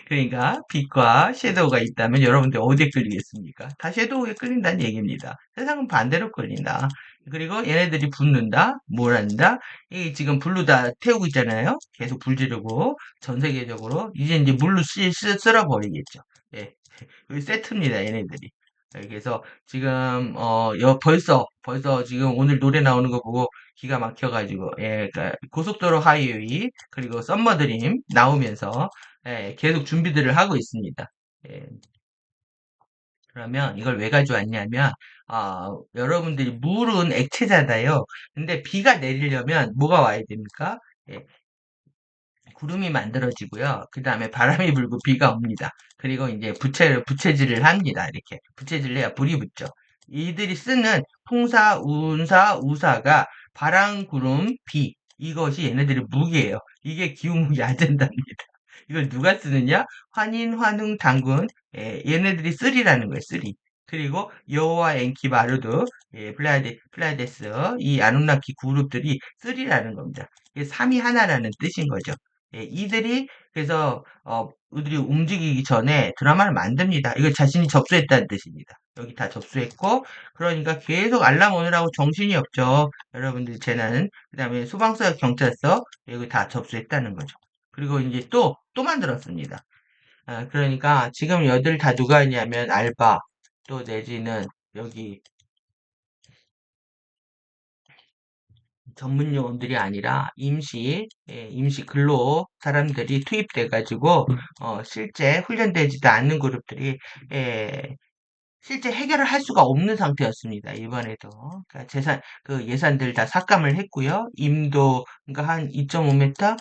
그러니까 빛과 섀도우가 있다면 여러분들 어디에 끌리겠습니까? 다 섀도우에 끌린다는 얘기입니다. 세상은 반대로 끌린다. 그리고 얘네들이 붙는다, 몰아낸다. 이 지금 불로 다 태우고 있잖아요. 계속 불 지르고 전 세계적으로 이제 물로 쓸어버리겠죠. 예, 그 세트입니다, 얘네들이. 그래서 지금 벌써 지금 오늘 노래 나오는 거 보고 기가 막혀가지고 그러니까 고속도로 하이웨이 그리고 썸머드림 나오면서 계속 준비들을 하고 있습니다. 예, 그러면 이걸 왜 가져왔냐면 여러분들이 물은 액체잖아요. 근데 비가 내리려면 뭐가 와야 됩니까? 예, 구름이 만들어지고요. 그 다음에 바람이 불고 비가 옵니다. 그리고 이제 부채질을 합니다. 이렇게. 부채질을 해야 불이 붙죠. 이들이 쓰는 풍사, 운사, 우사가 바람, 구름, 비. 이것이 얘네들의 무기예요. 이게 기후무기 아젠다입니다. 이걸 누가 쓰느냐? 환인, 환웅, 당군. 얘네들이 쓰리라는 거예요. 쓰리. 그리고 여호와, 엔키, 마르드, 플라데스, 이 아누나키 그룹들이 쓰리라는 겁니다. 이게 삼이 하나라는 뜻인 거죠. 이들이 그래서 이들이 움직이기 전에 드라마를 만듭니다. 이걸 자신이 접수했다는 뜻입니다. 여기 다 접수했고 그러니까 계속 알람 오느라고 정신이 없죠. 여러분들 재난 그다음에 소방서 경찰서 여기 다 접수했다는 거죠. 그리고 이제 또 만들었습니다. 그러니까 지금 여들 다 누가 있냐면 알바 또 내지는 여기 전문 요원들이 아니라 임시 근로 사람들이 투입돼 가지고 실제 훈련되지도 않는 그룹들이 예, 실제 해결을 할 수가 없는 상태였습니다. 이번에도. 그러니까 예산들 다 삭감을 했고요. 임도, 그러니까 한 2.5m,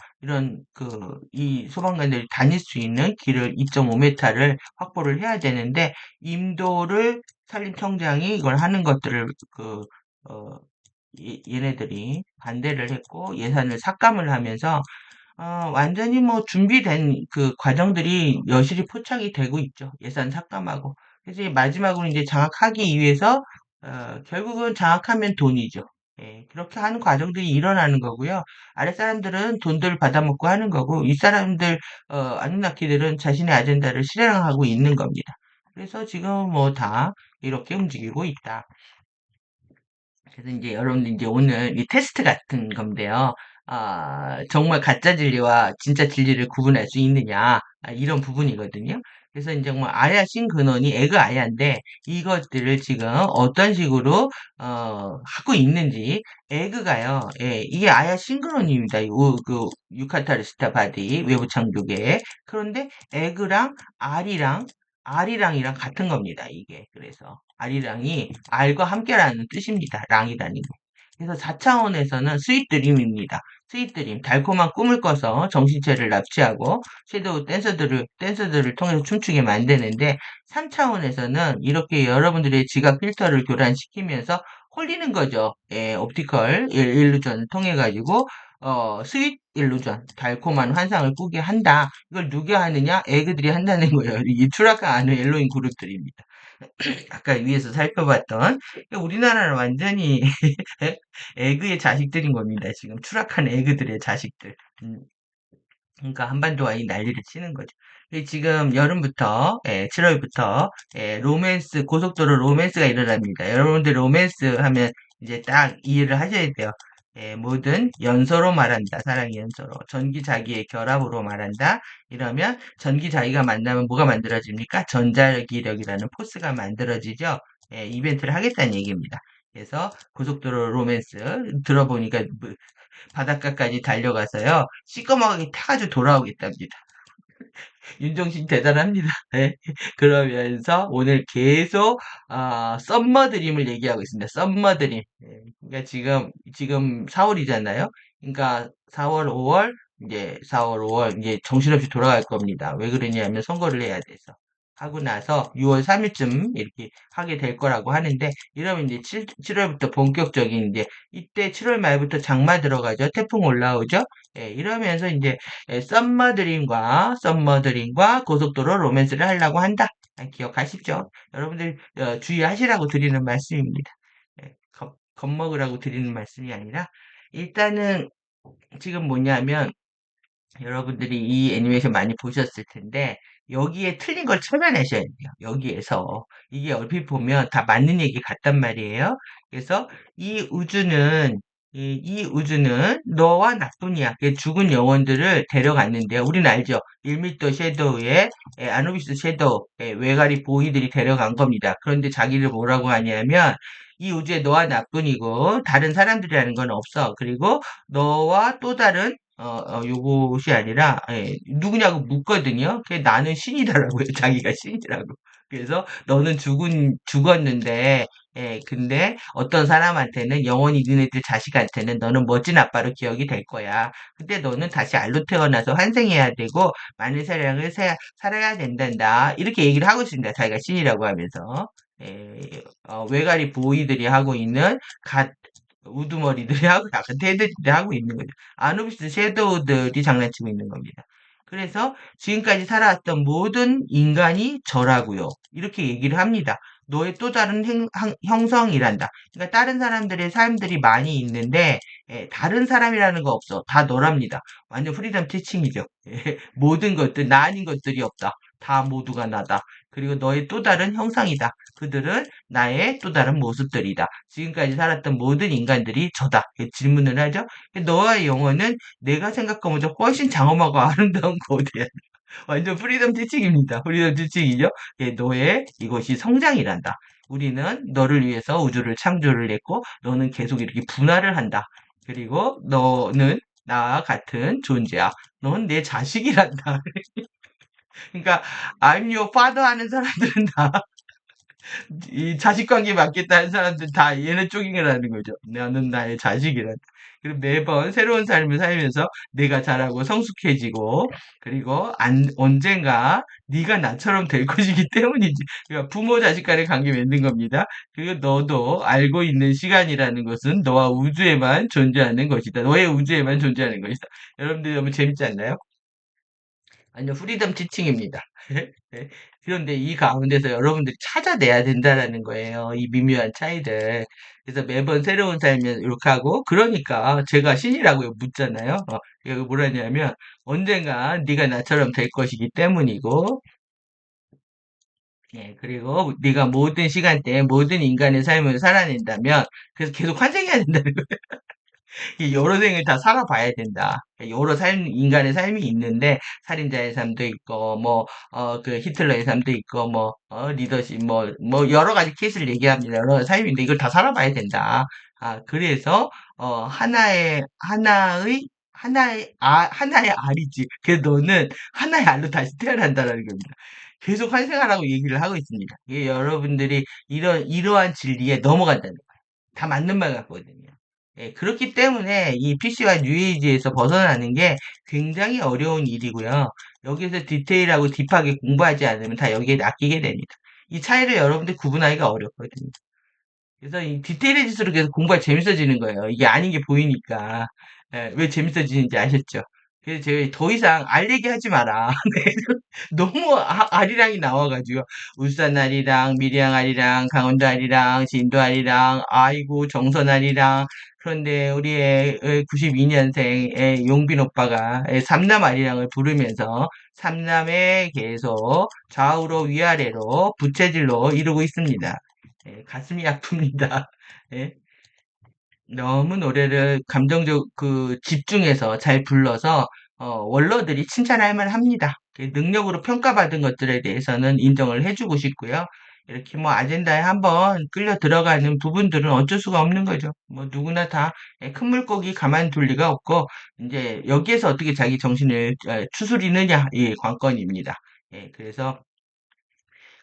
이 소방관들이 다닐 수 있는 길을 2.5m를 확보를 해야 되는데, 임도를 산림청장이 이걸 하는 것들을, 어, 얘네들이 반대를 했고, 예산을 삭감을 하면서, 완전히 뭐 준비된 그 과정들이 여실히 포착이 되고 있죠. 예산 삭감하고. 그래서 마지막으로 이제 장악하기 위해서, 결국은 장악하면 돈이죠. 그렇게 하는 과정들이 일어나는 거고요. 아랫사람들은 돈들 받아먹고 하는 거고, 윗사람들, 아누나키들은 자신의 아젠다를 실행하고 있는 겁니다. 그래서 지금 뭐 다 이렇게 움직이고 있다. 그래서 이제 여러분들 이제 오늘 이 테스트 같은 건데요. 정말 가짜 진리와 진짜 진리를 구분할 수 있느냐, 이런 부분이거든요. 그래서 이제 정말 아야 신근원이 에그 아야인데 이것들을 지금 어떤 식으로 하고 있는지 에그가요. 이게 아야 싱크론입니다. 유카타르 스타바디 외부 창조계. 그런데 에그랑 알이랑이랑 같은 겁니다. 이게 그래서 알이랑이 알과 함께라는 뜻입니다. 랑이라는 게. 그래서 4차원에서는 스윗 드림입니다. 스윗 드림, 달콤한 꿈을 꿔서 정신체를 납치하고 섀도우 댄서들을 통해서 춤추게 만드는데 3차원에서는 이렇게 여러분들의 지각 필터를 교란시키면서 홀리는 거죠. 예, 옵티컬 일루전을 통해 가지고 스윗 일루전, 달콤한 환상을 꾸게 한다. 이걸 누가 하느냐? 애그들이 한다는 거예요. 이 추락한 아는 엘로인 그룹들입니다. 아까 위에서 살펴봤던 우리나라는 완전히 에그의 자식들인 겁니다. 지금 추락한 에그들의 자식들. 음, 그러니까 한반도가 이 난리를 치는 거죠. 지금 여름부터 7월부터 고속도로 로맨스가 일어납니다. 여러분들 로맨스 하면 이제 딱 이해를 하셔야 돼요. 뭐든 연서로 말한다. 사랑의 연서로. 전기자기의 결합으로 말한다. 이러면 전기자기가 만나면 뭐가 만들어집니까? 전자기력이라는 포스가 만들어지죠. 이벤트를 하겠다는 얘기입니다. 그래서 고속도로 로맨스 들어보니까 바닷가까지 달려가서요. 시꺼멓게 타가지고 돌아오겠답니다. 윤종신 대단합니다. 네. 그러면서 오늘 계속 썸머 드림을 얘기하고 있습니다. 썸머 드림. 그러니까 지금 4월이잖아요. 그러니까 4월, 5월 이제 4월, 5월 이제 정신없이 돌아갈 겁니다. 왜 그러냐면 선거를 해야 돼서. 하고 나서 6월 3일쯤 이렇게 하게 될 거라고 하는데 이러면 이제 7월부터 본격적인 이제 이때 7월 말부터 장마 들어가죠. 태풍 올라오죠. 이러면서 이제 썸머드림과 고속도로 로맨스를 하려고 한다. 기억하시죠? 여러분들 주의하시라고 드리는 말씀입니다. 겁먹으라고 드리는 말씀이 아니라 일단은 지금 뭐냐면 여러분들이 이 애니메이션 많이 보셨을 텐데 여기에 틀린 걸 찾아내셔야 돼요. 여기에서 이게 얼핏 보면 다 맞는 얘기 같단 말이에요. 그래서 이 우주는 이 우주는 너와 나뿐이야. 죽은 영혼들을 데려갔는데요. 우리는 알죠. 1미터 섀도우에 아누비스 섀도우 외가리 보이들이 데려간 겁니다. 그런데 자기를 뭐라고 하냐면 이 우주에 너와 나뿐이고 다른 사람들이라는 건 없어. 그리고 너와 또 다른 요것이 아니라 누구냐고 묻거든요. 나는 신이다라고요. 자기가 신이라고. 그래서 너는 죽었는데 근데 어떤 사람한테는 영원히 너네들 자식한테는 너는 멋진 아빠로 기억이 될 거야. 근데 너는 다시 알로 태어나서 환생해야 되고 많은 사랑을 살아야 된단다. 이렇게 얘기를 하고 있습니다. 자기가 신이라고 하면서. 외가리 보이들이 하고 있는 우두머리들이 하고 약간 테드들이 하고 있는 거죠. 아누비스 섀도우들이 장난치고 있는 겁니다. 그래서 지금까지 살아왔던 모든 인간이 저라고요. 이렇게 얘기를 합니다. 너의 또 다른 형성이란다. 그러니까 다른 사람들의 삶들이 많이 있는데 다른 사람이라는 거 없어. 다 너랍니다. 완전 프리덤 티칭이죠. 모든 것들 나 아닌 것들이 없다. 다 모두가 나다. 그리고 너의 또 다른 형상이다. 그들은 나의 또 다른 모습들이다. 지금까지 살았던 모든 인간들이 저다. 이렇게 질문을 하죠. 너의 영혼은 내가 생각한 것보다 훨씬 장엄하고 아름다운 거대한 완전 프리덤 티칭입니다. 프리덤 티칭이죠. 너의 이것이 성장이란다. 우리는 너를 위해서 우주를 창조를 했고 너는 계속 이렇게 분할을 한다. 그리고 너는 나와 같은 존재야. 넌 내 자식이란다. 그러니까 I'm your father 하는 사람들은 다 이 자식관계 맞겠다는 사람들 다 얘네 쪽이라는 거죠. 나는 나의 자식이란. 그리고 매번 새로운 삶을 살면서 내가 자라고 성숙해지고 그리고 언젠가 네가 나처럼 될 것이기 때문이지. 그러니까 부모 자식 간의 관계 맺는 겁니다. 그리고 너도 알고 있는 시간이라는 것은 너와 우주에만 존재하는 것이다. 너의 우주에만 존재하는 것이다. 여러분들 너무 재밌지 않나요? 아니요, 프리덤 티칭입니다. 그런데 이 가운데서 여러분들이 찾아내야 된다라는 거예요. 이 미묘한 차이들. 그래서 매번 새로운 삶을 이렇게 하고, 그러니까 제가 신이라고 묻잖아요. 이거 뭐라냐면, 언젠가 네가 나처럼 될 것이기 때문이고, 그리고 네가 모든 시간대에 모든 인간의 삶을 살아낸다면, 그래서 계속 환생해야 된다는 거예요. 이 여러 생을 다 살아봐야 된다. 여러 인간의 삶이 있는데, 살인자의 삶도 있고, 히틀러의 삶도 있고, 리더십, 여러 가지 케이스를 얘기합니다. 여러 삶인데, 이걸 다 살아봐야 된다. 그래서, 하나의 알이지. 그래서 너는 하나의 알로 다시 태어난다는 겁니다. 계속 환생하라고 얘기를 하고 있습니다. 이게 여러분들이 이러한 진리에 넘어간다는 거예요. 다 맞는 말 같거든요. 예, 그렇기 때문에 이 PC와 뉴에이지에서 벗어나는 게 굉장히 어려운 일이고요. 여기서 디테일하고 딥하게 공부하지 않으면 다 여기에 낚이게 됩니다. 이 차이를 여러분들 구분하기가 어렵거든요. 그래서 이 디테일해질수록 계속 공부가 재밌어지는 거예요. 이게 아닌 게 보이니까. 예, 왜 재밌어지는지 아셨죠? 그래서 제가 더 이상 알 얘기 하지 마라. 네, 너무 아리랑이 나와가지고 울산 아리랑, 밀양 아리랑, 강원도 아리랑, 진도 아리랑, 아이고 정선 아리랑. 그런데 우리 92년생 용빈 오빠가 삼남 아리랑을 부르면서 삼남에 계속 좌우로 위아래로 부채질로 이루고 있습니다. 예, 가슴이 아픕니다. 예, 너무 노래를 감정적 집중해서 잘 불러서 원러들이 칭찬할 만합니다. 능력으로 평가받은 것들에 대해서는 인정을 해주고 싶고요. 이렇게 뭐 아젠다에 한번 끌려 들어가는 부분들은 어쩔 수가 없는 거죠. 뭐 누구나 다 큰 물고기 가만둘 리가 없고 이제 여기에서 어떻게 자기 정신을 추스리느냐 이 관건입니다. 예, 그래서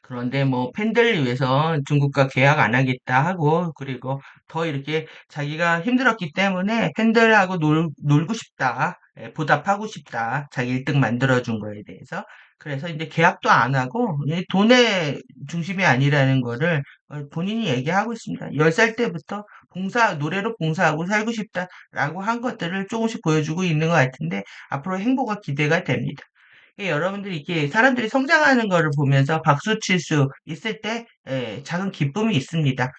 그런데 뭐 팬들을 위해서 중국과 계약 안 하겠다 하고 그리고 더 이렇게 자기가 힘들었기 때문에 팬들하고 놀고 싶다. 예, 보답하고 싶다. 자기 1등 만들어준 거에 대해서. 그래서 이제 계약도 안 하고 이 돈의 중심이 아니라는 거를 본인이 얘기하고 있습니다. 10살 때부터 노래로 봉사하고 살고 싶다라고 한 것들을 조금씩 보여주고 있는 것 같은데 앞으로 행보가 기대가 됩니다. 여러분들이 이렇게 사람들이 성장하는 거를 보면서 박수 칠 수 있을 때 작은 기쁨이 있습니다.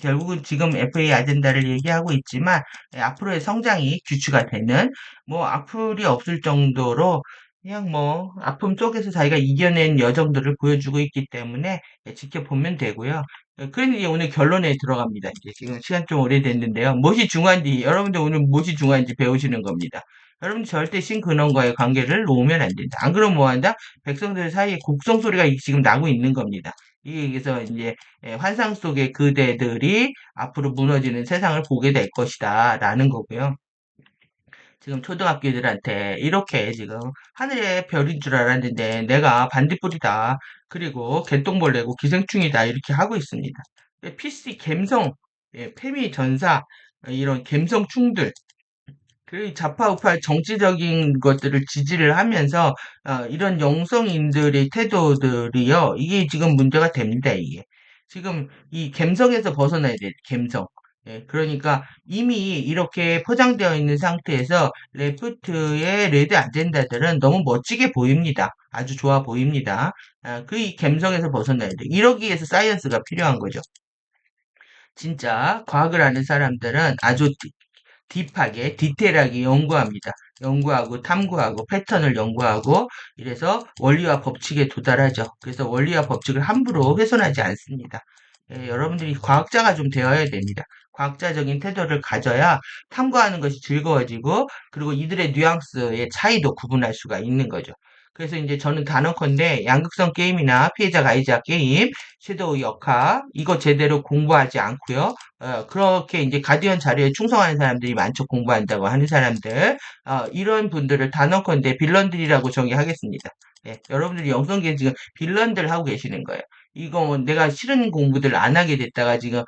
결국은 지금 FA 아젠다를 얘기하고 있지만 앞으로의 성장이 규추가 되는 뭐 악플이 없을 정도로 그냥 뭐 아픔 속에서 자기가 이겨낸 여정들을 보여주고 있기 때문에 지켜보면 되고요. 그러니 이제 오늘 결론에 들어갑니다. 이제 지금 시간 좀 오래됐는데요. 무엇이 중요한지 여러분들 오늘 무엇이 중요한지 배우시는 겁니다. 여러분 절대 신근원과의 관계를 놓으면 안 된다. 안 그러면 뭐한다? 백성들 사이에 곡성 소리가 지금 나고 있는 겁니다. 이게 그래서 이제 환상 속의 그대들이 앞으로 무너지는 세상을 보게 될 것이다. 라는 거고요. 지금 초등학교들한테 이렇게 지금 하늘의 별인 줄 알았는데 내가 반딧불이다. 그리고 개똥벌레고 기생충이다. 이렇게 하고 있습니다. PC 갬성, 페미 전사, 이런 갬성충들 그 좌파 우파 정치적인 것들을 지지를 하면서 이런 영성인들의 태도들이요. 이게 지금 문제가 됩니다. 이게 지금 이 갬성에서 벗어나야 돼요. 갬성. 예, 그러니까 이미 이렇게 포장되어 있는 상태에서 레프트의 레드 아젠다들은 너무 멋지게 보입니다. 아주 좋아 보입니다. 그 갬성에서 벗어나야 돼. 이러기 위해서 사이언스가 필요한 거죠. 진짜 과학을 아는 사람들은 아주 딥하게, 디테일하게 연구합니다. 연구하고 탐구하고 패턴을 연구하고 이래서 원리와 법칙에 도달하죠. 그래서 원리와 법칙을 함부로 훼손하지 않습니다. 여러분들이 과학자가 좀 되어야 됩니다. 과학자적인 태도를 가져야 탐구하는 것이 즐거워지고 그리고 이들의 뉘앙스의 차이도 구분할 수가 있는 거죠. 그래서 이제 저는 단언컨대 양극성 게임이나 피해자 가해자 게임, 섀도우 역학 이거 제대로 공부하지 않고요. 그렇게 이제 가디언 자료에 충성하는 사람들이 많죠. 공부한다고 하는 사람들. 이런 분들을 단언컨대 빌런들이라고 정의하겠습니다. 예, 여러분들이 영성기에 지금 빌런들 하고 계시는 거예요. 이거 뭐 내가 싫은 공부들 안 하게 됐다가 지금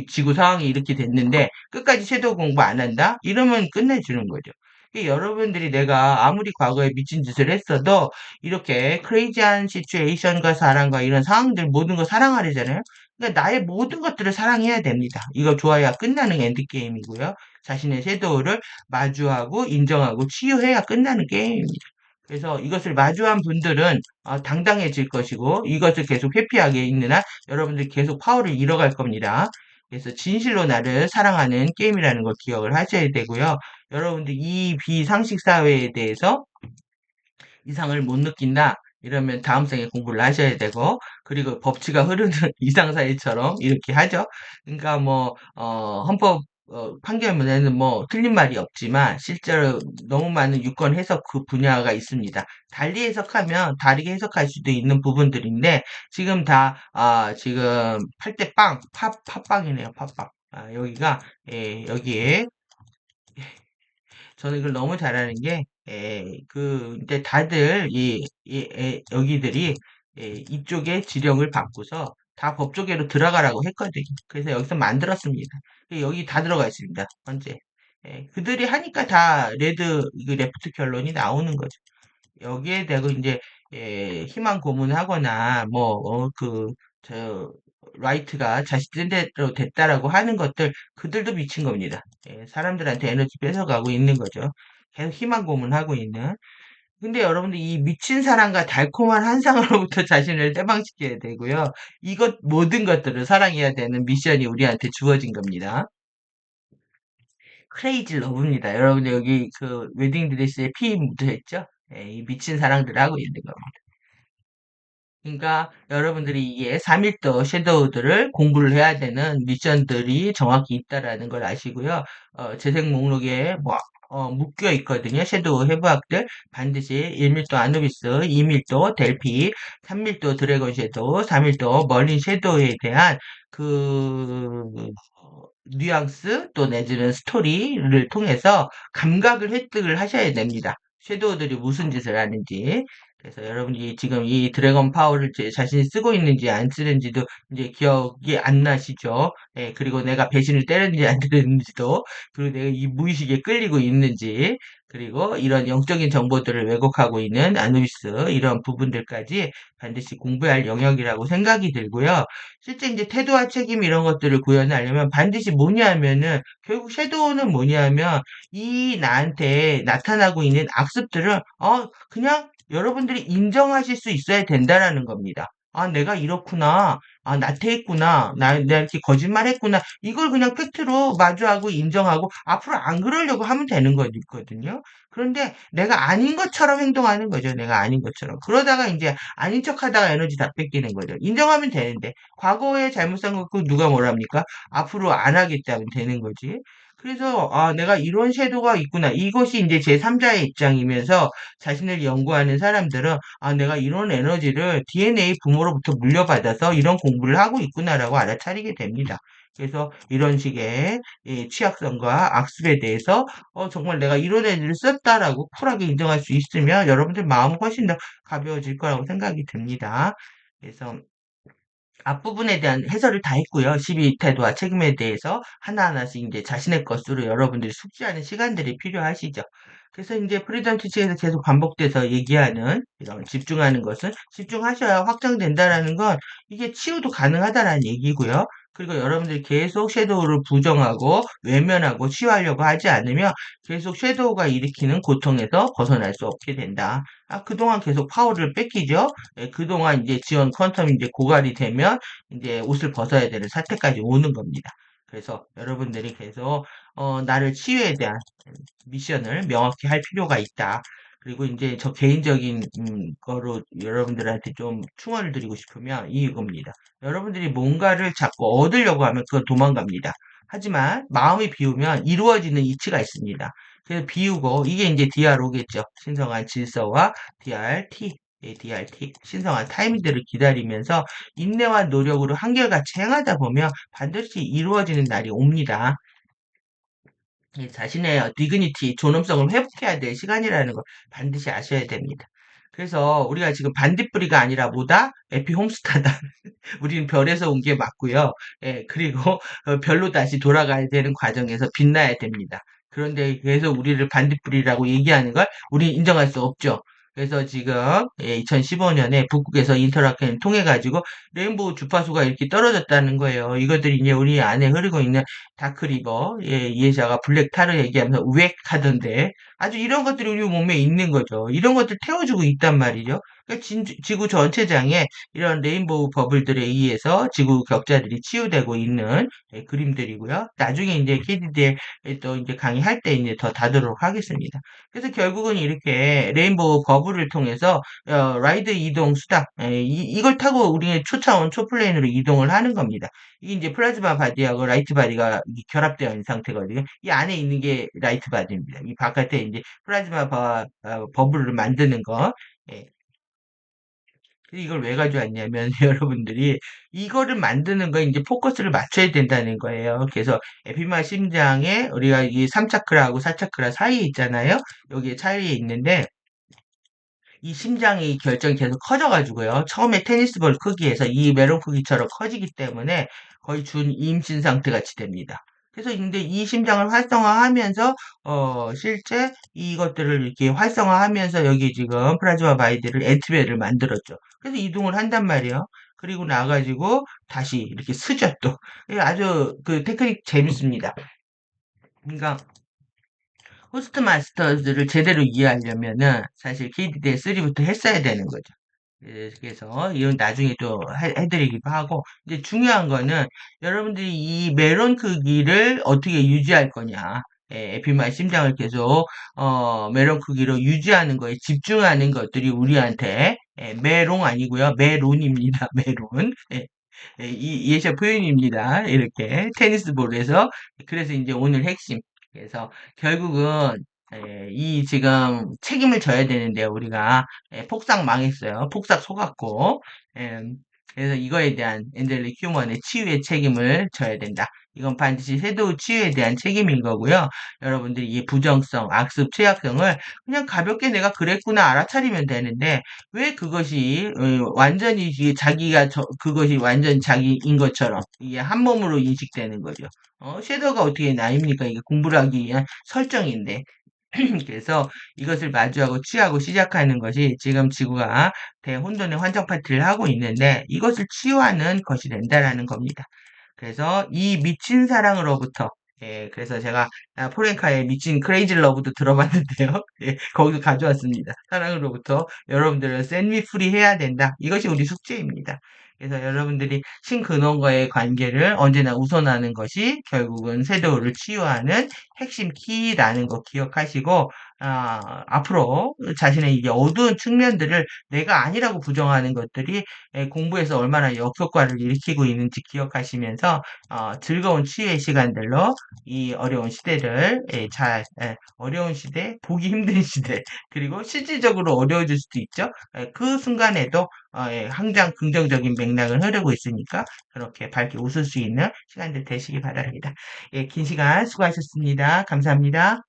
지구 상황이 이렇게 됐는데 끝까지 섀도우 공부 안 한다? 이러면 끝내주는 거죠. 여러분들이 내가 아무리 과거에 미친 짓을 했어도 이렇게 크레이지한 시츄에이션과 사랑과 이런 상황들 모든 거 사랑하려잖아요. 그러니까 나의 모든 것들을 사랑해야 됩니다. 이거 좋아야 끝나는 엔드게임이고요. 자신의 섀도우를 마주하고 인정하고 치유해야 끝나는 게임입니다. 그래서 이것을 마주한 분들은 당당해질 것이고 이것을 계속 회피하게 있는 한 여러분들 계속 파워를 잃어갈 겁니다. 그래서 진실로 나를 사랑하는 게임이라는 걸 기억을 하셔야 되고요. 여러분들 이 비상식 사회에 대해서 이상을 못 느낀다. 이러면 다음 생에 공부를 하셔야 되고, 그리고 법치가 흐르는 이상사회처럼 이렇게 하죠. 그러니까 뭐, 헌법, 판결문에는 뭐, 틀린 말이 없지만, 실제로 너무 많은 유권 해석 그 분야가 있습니다. 달리 해석하면 다르게 해석할 수도 있는 부분들인데, 지금 지금 8대 빵, 팟빵이네요, 팟빵. 여기가, 여기에 저는 이걸 너무 잘하는 게, 이제 다들, 여기들이, 이쪽에 지령을 받고서 다 법조계로 들어가라고 했거든요. 그래서 여기서 만들었습니다. 여기 다 들어가 있습니다. 현재. 예, 그들이 하니까 다 레프트 결론이 나오는 거죠. 여기에 대고 이제 희망 고문하거나 저 라이트가 자신들대로 됐다라고 하는 것들 그들도 미친 겁니다. 사람들한테 에너지 뺏어가고 있는 거죠. 계속 희망 고문하고 있는. 근데 여러분들 이 미친 사랑과 달콤한 환상으로부터 자신을 해방시켜야 되고요. 이것 모든 것들을 사랑해야 되는 미션이 우리한테 주어진 겁니다. 크레이지 러브입니다. 여러분 여기 그 웨딩 드레스에 피 묻어 있죠? 이 미친 사랑들을 하고 있는 겁니다. 그러니까 여러분들이 이게 3일도 섀도우들을 공부를 해야 되는 미션들이 정확히 있다라는 걸 아시고요. 재생 목록에 묶여 있거든요. 섀도우 해부학들 반드시 1밀도 아누비스, 2밀도 델피, 3밀도 드래곤 섀도우, 4밀도 머린 섀도우에 대한 그 뉘앙스 또 내지는 스토리를 통해서 감각을 획득을 하셔야 됩니다. 섀도우들이 무슨 짓을 하는지. 그래서 여러분이 지금 이 드래곤 파워를 자신이 쓰고 있는지 안 쓰는지도 이제 기억이 안 나시죠? 예, 그리고 내가 배신을 때렸는지 안 때렸는지도, 그리고 내가 이 무의식에 끌리고 있는지, 그리고 이런 영적인 정보들을 왜곡하고 있는 아누비스, 이런 부분들까지 반드시 공부해야 할 영역이라고 생각이 들고요. 실제 이제 태도와 책임 이런 것들을 구현하려면 반드시 뭐냐면은, 결국 섀도우는 뭐냐면, 이 나한테 나타나고 있는 악습들을, 그냥 여러분들이 인정하실 수 있어야 된다라는 겁니다. 아, 내가 이렇구나. 아, 나태했구나. 내가 이렇게 거짓말했구나. 이걸 그냥 팩트로 마주하고 인정하고 앞으로 안 그러려고 하면 되는 거거든요. 그런데 내가 아닌 것처럼 행동하는 거죠. 내가 아닌 것처럼. 그러다가 이제 아닌 척 하다가 에너지 다 뺏기는 거죠. 인정하면 되는데 과거에 잘못한 거 누가 뭐랍니까? 앞으로 안 하겠다면 되는 거지. 그래서 내가 이런 섀도우가 있구나. 이것이 이제 제3자의 입장이면서 자신을 연구하는 사람들은 내가 이런 에너지를 DNA 부모로부터 물려받아서 이런 공부를 하고 있구나라고 알아차리게 됩니다. 그래서 이런 식의 취약성과 악습에 대해서 정말 내가 이런 에너지를 썼다라고 쿨하게 인정할 수 있으면 여러분들 마음은 훨씬 더 가벼워질 거라고 생각이 듭니다. 그래서 앞부분에 대한 해설을 다 했고요. 12 태도와 책임에 대해서 하나하나씩 이제 자신의 것으로 여러분들이 숙지하는 시간들이 필요하시죠. 그래서 이제 프리덤 티칭에서 계속 반복돼서 얘기하는 이런 집중하는 것은 집중하셔야 확정된다라는 건 이게 치유도 가능하다라는 얘기고요. 그리고 여러분들이 계속 섀도우를 부정하고 외면하고 치유하려고 하지 않으면 계속 섀도우가 일으키는 고통에서 벗어날 수 없게 된다. 그동안 계속 파워를 뺏기죠. 그동안 이제 지원 퀀텀이 이제 고갈이 되면 이제 옷을 벗어야 되는 사태까지 오는 겁니다. 그래서 여러분들이 계속 나를 치유에 대한 미션을 명확히 할 필요가 있다. 그리고 이제 저 개인적인 거로 여러분들한테 좀 충원을 드리고 싶으면 이겁니다. 여러분들이 뭔가를 자꾸 얻으려고 하면 그건 도망갑니다. 하지만 마음이 비우면 이루어지는 이치가 있습니다. 그래서 비우고 이게 이제 DRO겠죠. 신성한 질서와 DRT. DRT, 신성한 타이밍들을 기다리면서 인내와 노력으로 한결같이 행하다 보면 반드시 이루어지는 날이 옵니다. 자신의 디그니티, 존엄성을 회복해야 될 시간이라는 걸 반드시 아셔야 됩니다. 그래서 우리가 지금 반딧불이가 아니라 뭐다? 에피홈스타다. 우리는 별에서 온 게 맞고요. 예, 그리고 별로 다시 돌아가야 되는 과정에서 빛나야 됩니다. 그런데 계속 우리를 반딧불이라고 얘기하는 걸 우리 인정할 수 없죠. 그래서 지금 2015년에 북극에서 인터라켄을 통해 가지고 레인보우 주파수가 이렇게 떨어졌다는 거예요. 이것들이 이제 우리 안에 흐르고 있는 다크리버, 이해자가 블랙타를 얘기하면서 우엑하던데 아주 이런 것들이 우리 몸에 있는 거죠. 이런 것들 태워주고 있단 말이죠. 그러니까 지구 전체장에 이런 레인보우 버블들에 의해서 지구 격자들이 치유되고 있는 그림들이고요. 나중에 이제 KDD에 또 이제 강의할 때 이제 더 다루도록 하겠습니다. 그래서 결국은 이렇게 레인보우 버블을 통해서 라이드 이동 수단 이걸 타고 우리는 초차원 초플레인으로 이동을 하는 겁니다. 이게 이제 플라즈마 바디하고 라이트 바디가 결합되어 있는 상태거든요. 이 안에 있는 게 라이트 바디입니다. 이 바깥에 이제 플라즈마 버블을 만드는 거. 예. 이걸 왜 가져왔냐면 여러분들이 이거를 만드는 거에 이제 포커스를 맞춰야 된다는 거예요. 그래서 에피마 심장에 우리가 이 3차크라하고 4차크라 사이에 있잖아요. 여기에 차이에 있는데 이 심장이 결정이 계속 커져가지고요. 처음에 테니스볼 크기에서 이 메론 크기처럼 커지기 때문에 거의 준 임신 상태 같이 됩니다. 그래서 근데 이 심장을 활성화하면서 실제 이것들을 이렇게 활성화하면서 여기 지금 플라즈마 바이드를 엔트베를 만들었죠. 그래서 이동을 한단 말이에요. 그리고 나가지고 다시 이렇게 스죠 또. 아주 그 테크닉 재밌습니다. 그러니까 호스트 마스터즈를 제대로 이해하려면은 사실 KDD 3부터 했어야 되는 거죠. 그래서 이건 나중에 또 해드리기도 하고 이제 중요한 거는 여러분들이 이 메론 크기를 어떻게 유지할 거냐. 에피만 심장을 계속 메론 크기로 유지하는 거에 집중하는 것들이 우리한테 메롱 아니고요 메론입니다 메론 이 예시의 표현입니다. 이렇게 테니스 볼에서 그래서 이제 오늘 핵심. 그래서 결국은 이 지금 책임을 져야 되는데 우리가 폭삭 망했어요. 폭삭 속았고 예, 그래서 이거에 대한 엔젤릭 휴먼의 치유의 책임을 져야 된다. 이건 반드시 섀도우 치유에 대한 책임인 거고요. 여러분들이 이 부정성, 악습, 최악성을 그냥 가볍게 내가 그랬구나 알아차리면 되는데 왜 그것이 완전히 자기가 그것이 완전 자기인 것처럼 이게 한 몸으로 인식되는 거죠. 섀도우가 어떻게 나입니까? 이게 공부를 하기 위한 설정인데. 그래서 이것을 마주하고 취하고 시작하는 것이 지금 지구가 대혼돈의 환정 파티를 하고 있는데 이것을 치유하는 것이 된다라는 겁니다. 그래서 이 미친 사랑으로부터 그래서 제가 포렌카의 미친 크레이지 러브도 들어봤는데요. 예, 거기서 가져왔습니다. 사랑으로부터 여러분들을 샌미 프리 해야 된다. 이것이 우리 숙제입니다. 그래서 여러분들이 신근원과의 관계를 언제나 우선하는 것이 결국은 섀도우를 치유하는 핵심 키라는 거 기억하시고 앞으로 자신의 이게 어두운 측면들을 내가 아니라고 부정하는 것들이 공부에서 얼마나 역효과를 일으키고 있는지 기억하시면서 즐거운 치유의 시간들로 이 어려운 시대를 어려운 시대, 보기 힘든 시대, 그리고 실질적으로 어려워질 수도 있죠. 그 순간에도 항상 긍정적인 맥락을 흐르고 있으니까 그렇게 밝게 웃을 수 있는 시간들 되시기 바랍니다. 긴 시간 수고하셨습니다. 감사합니다.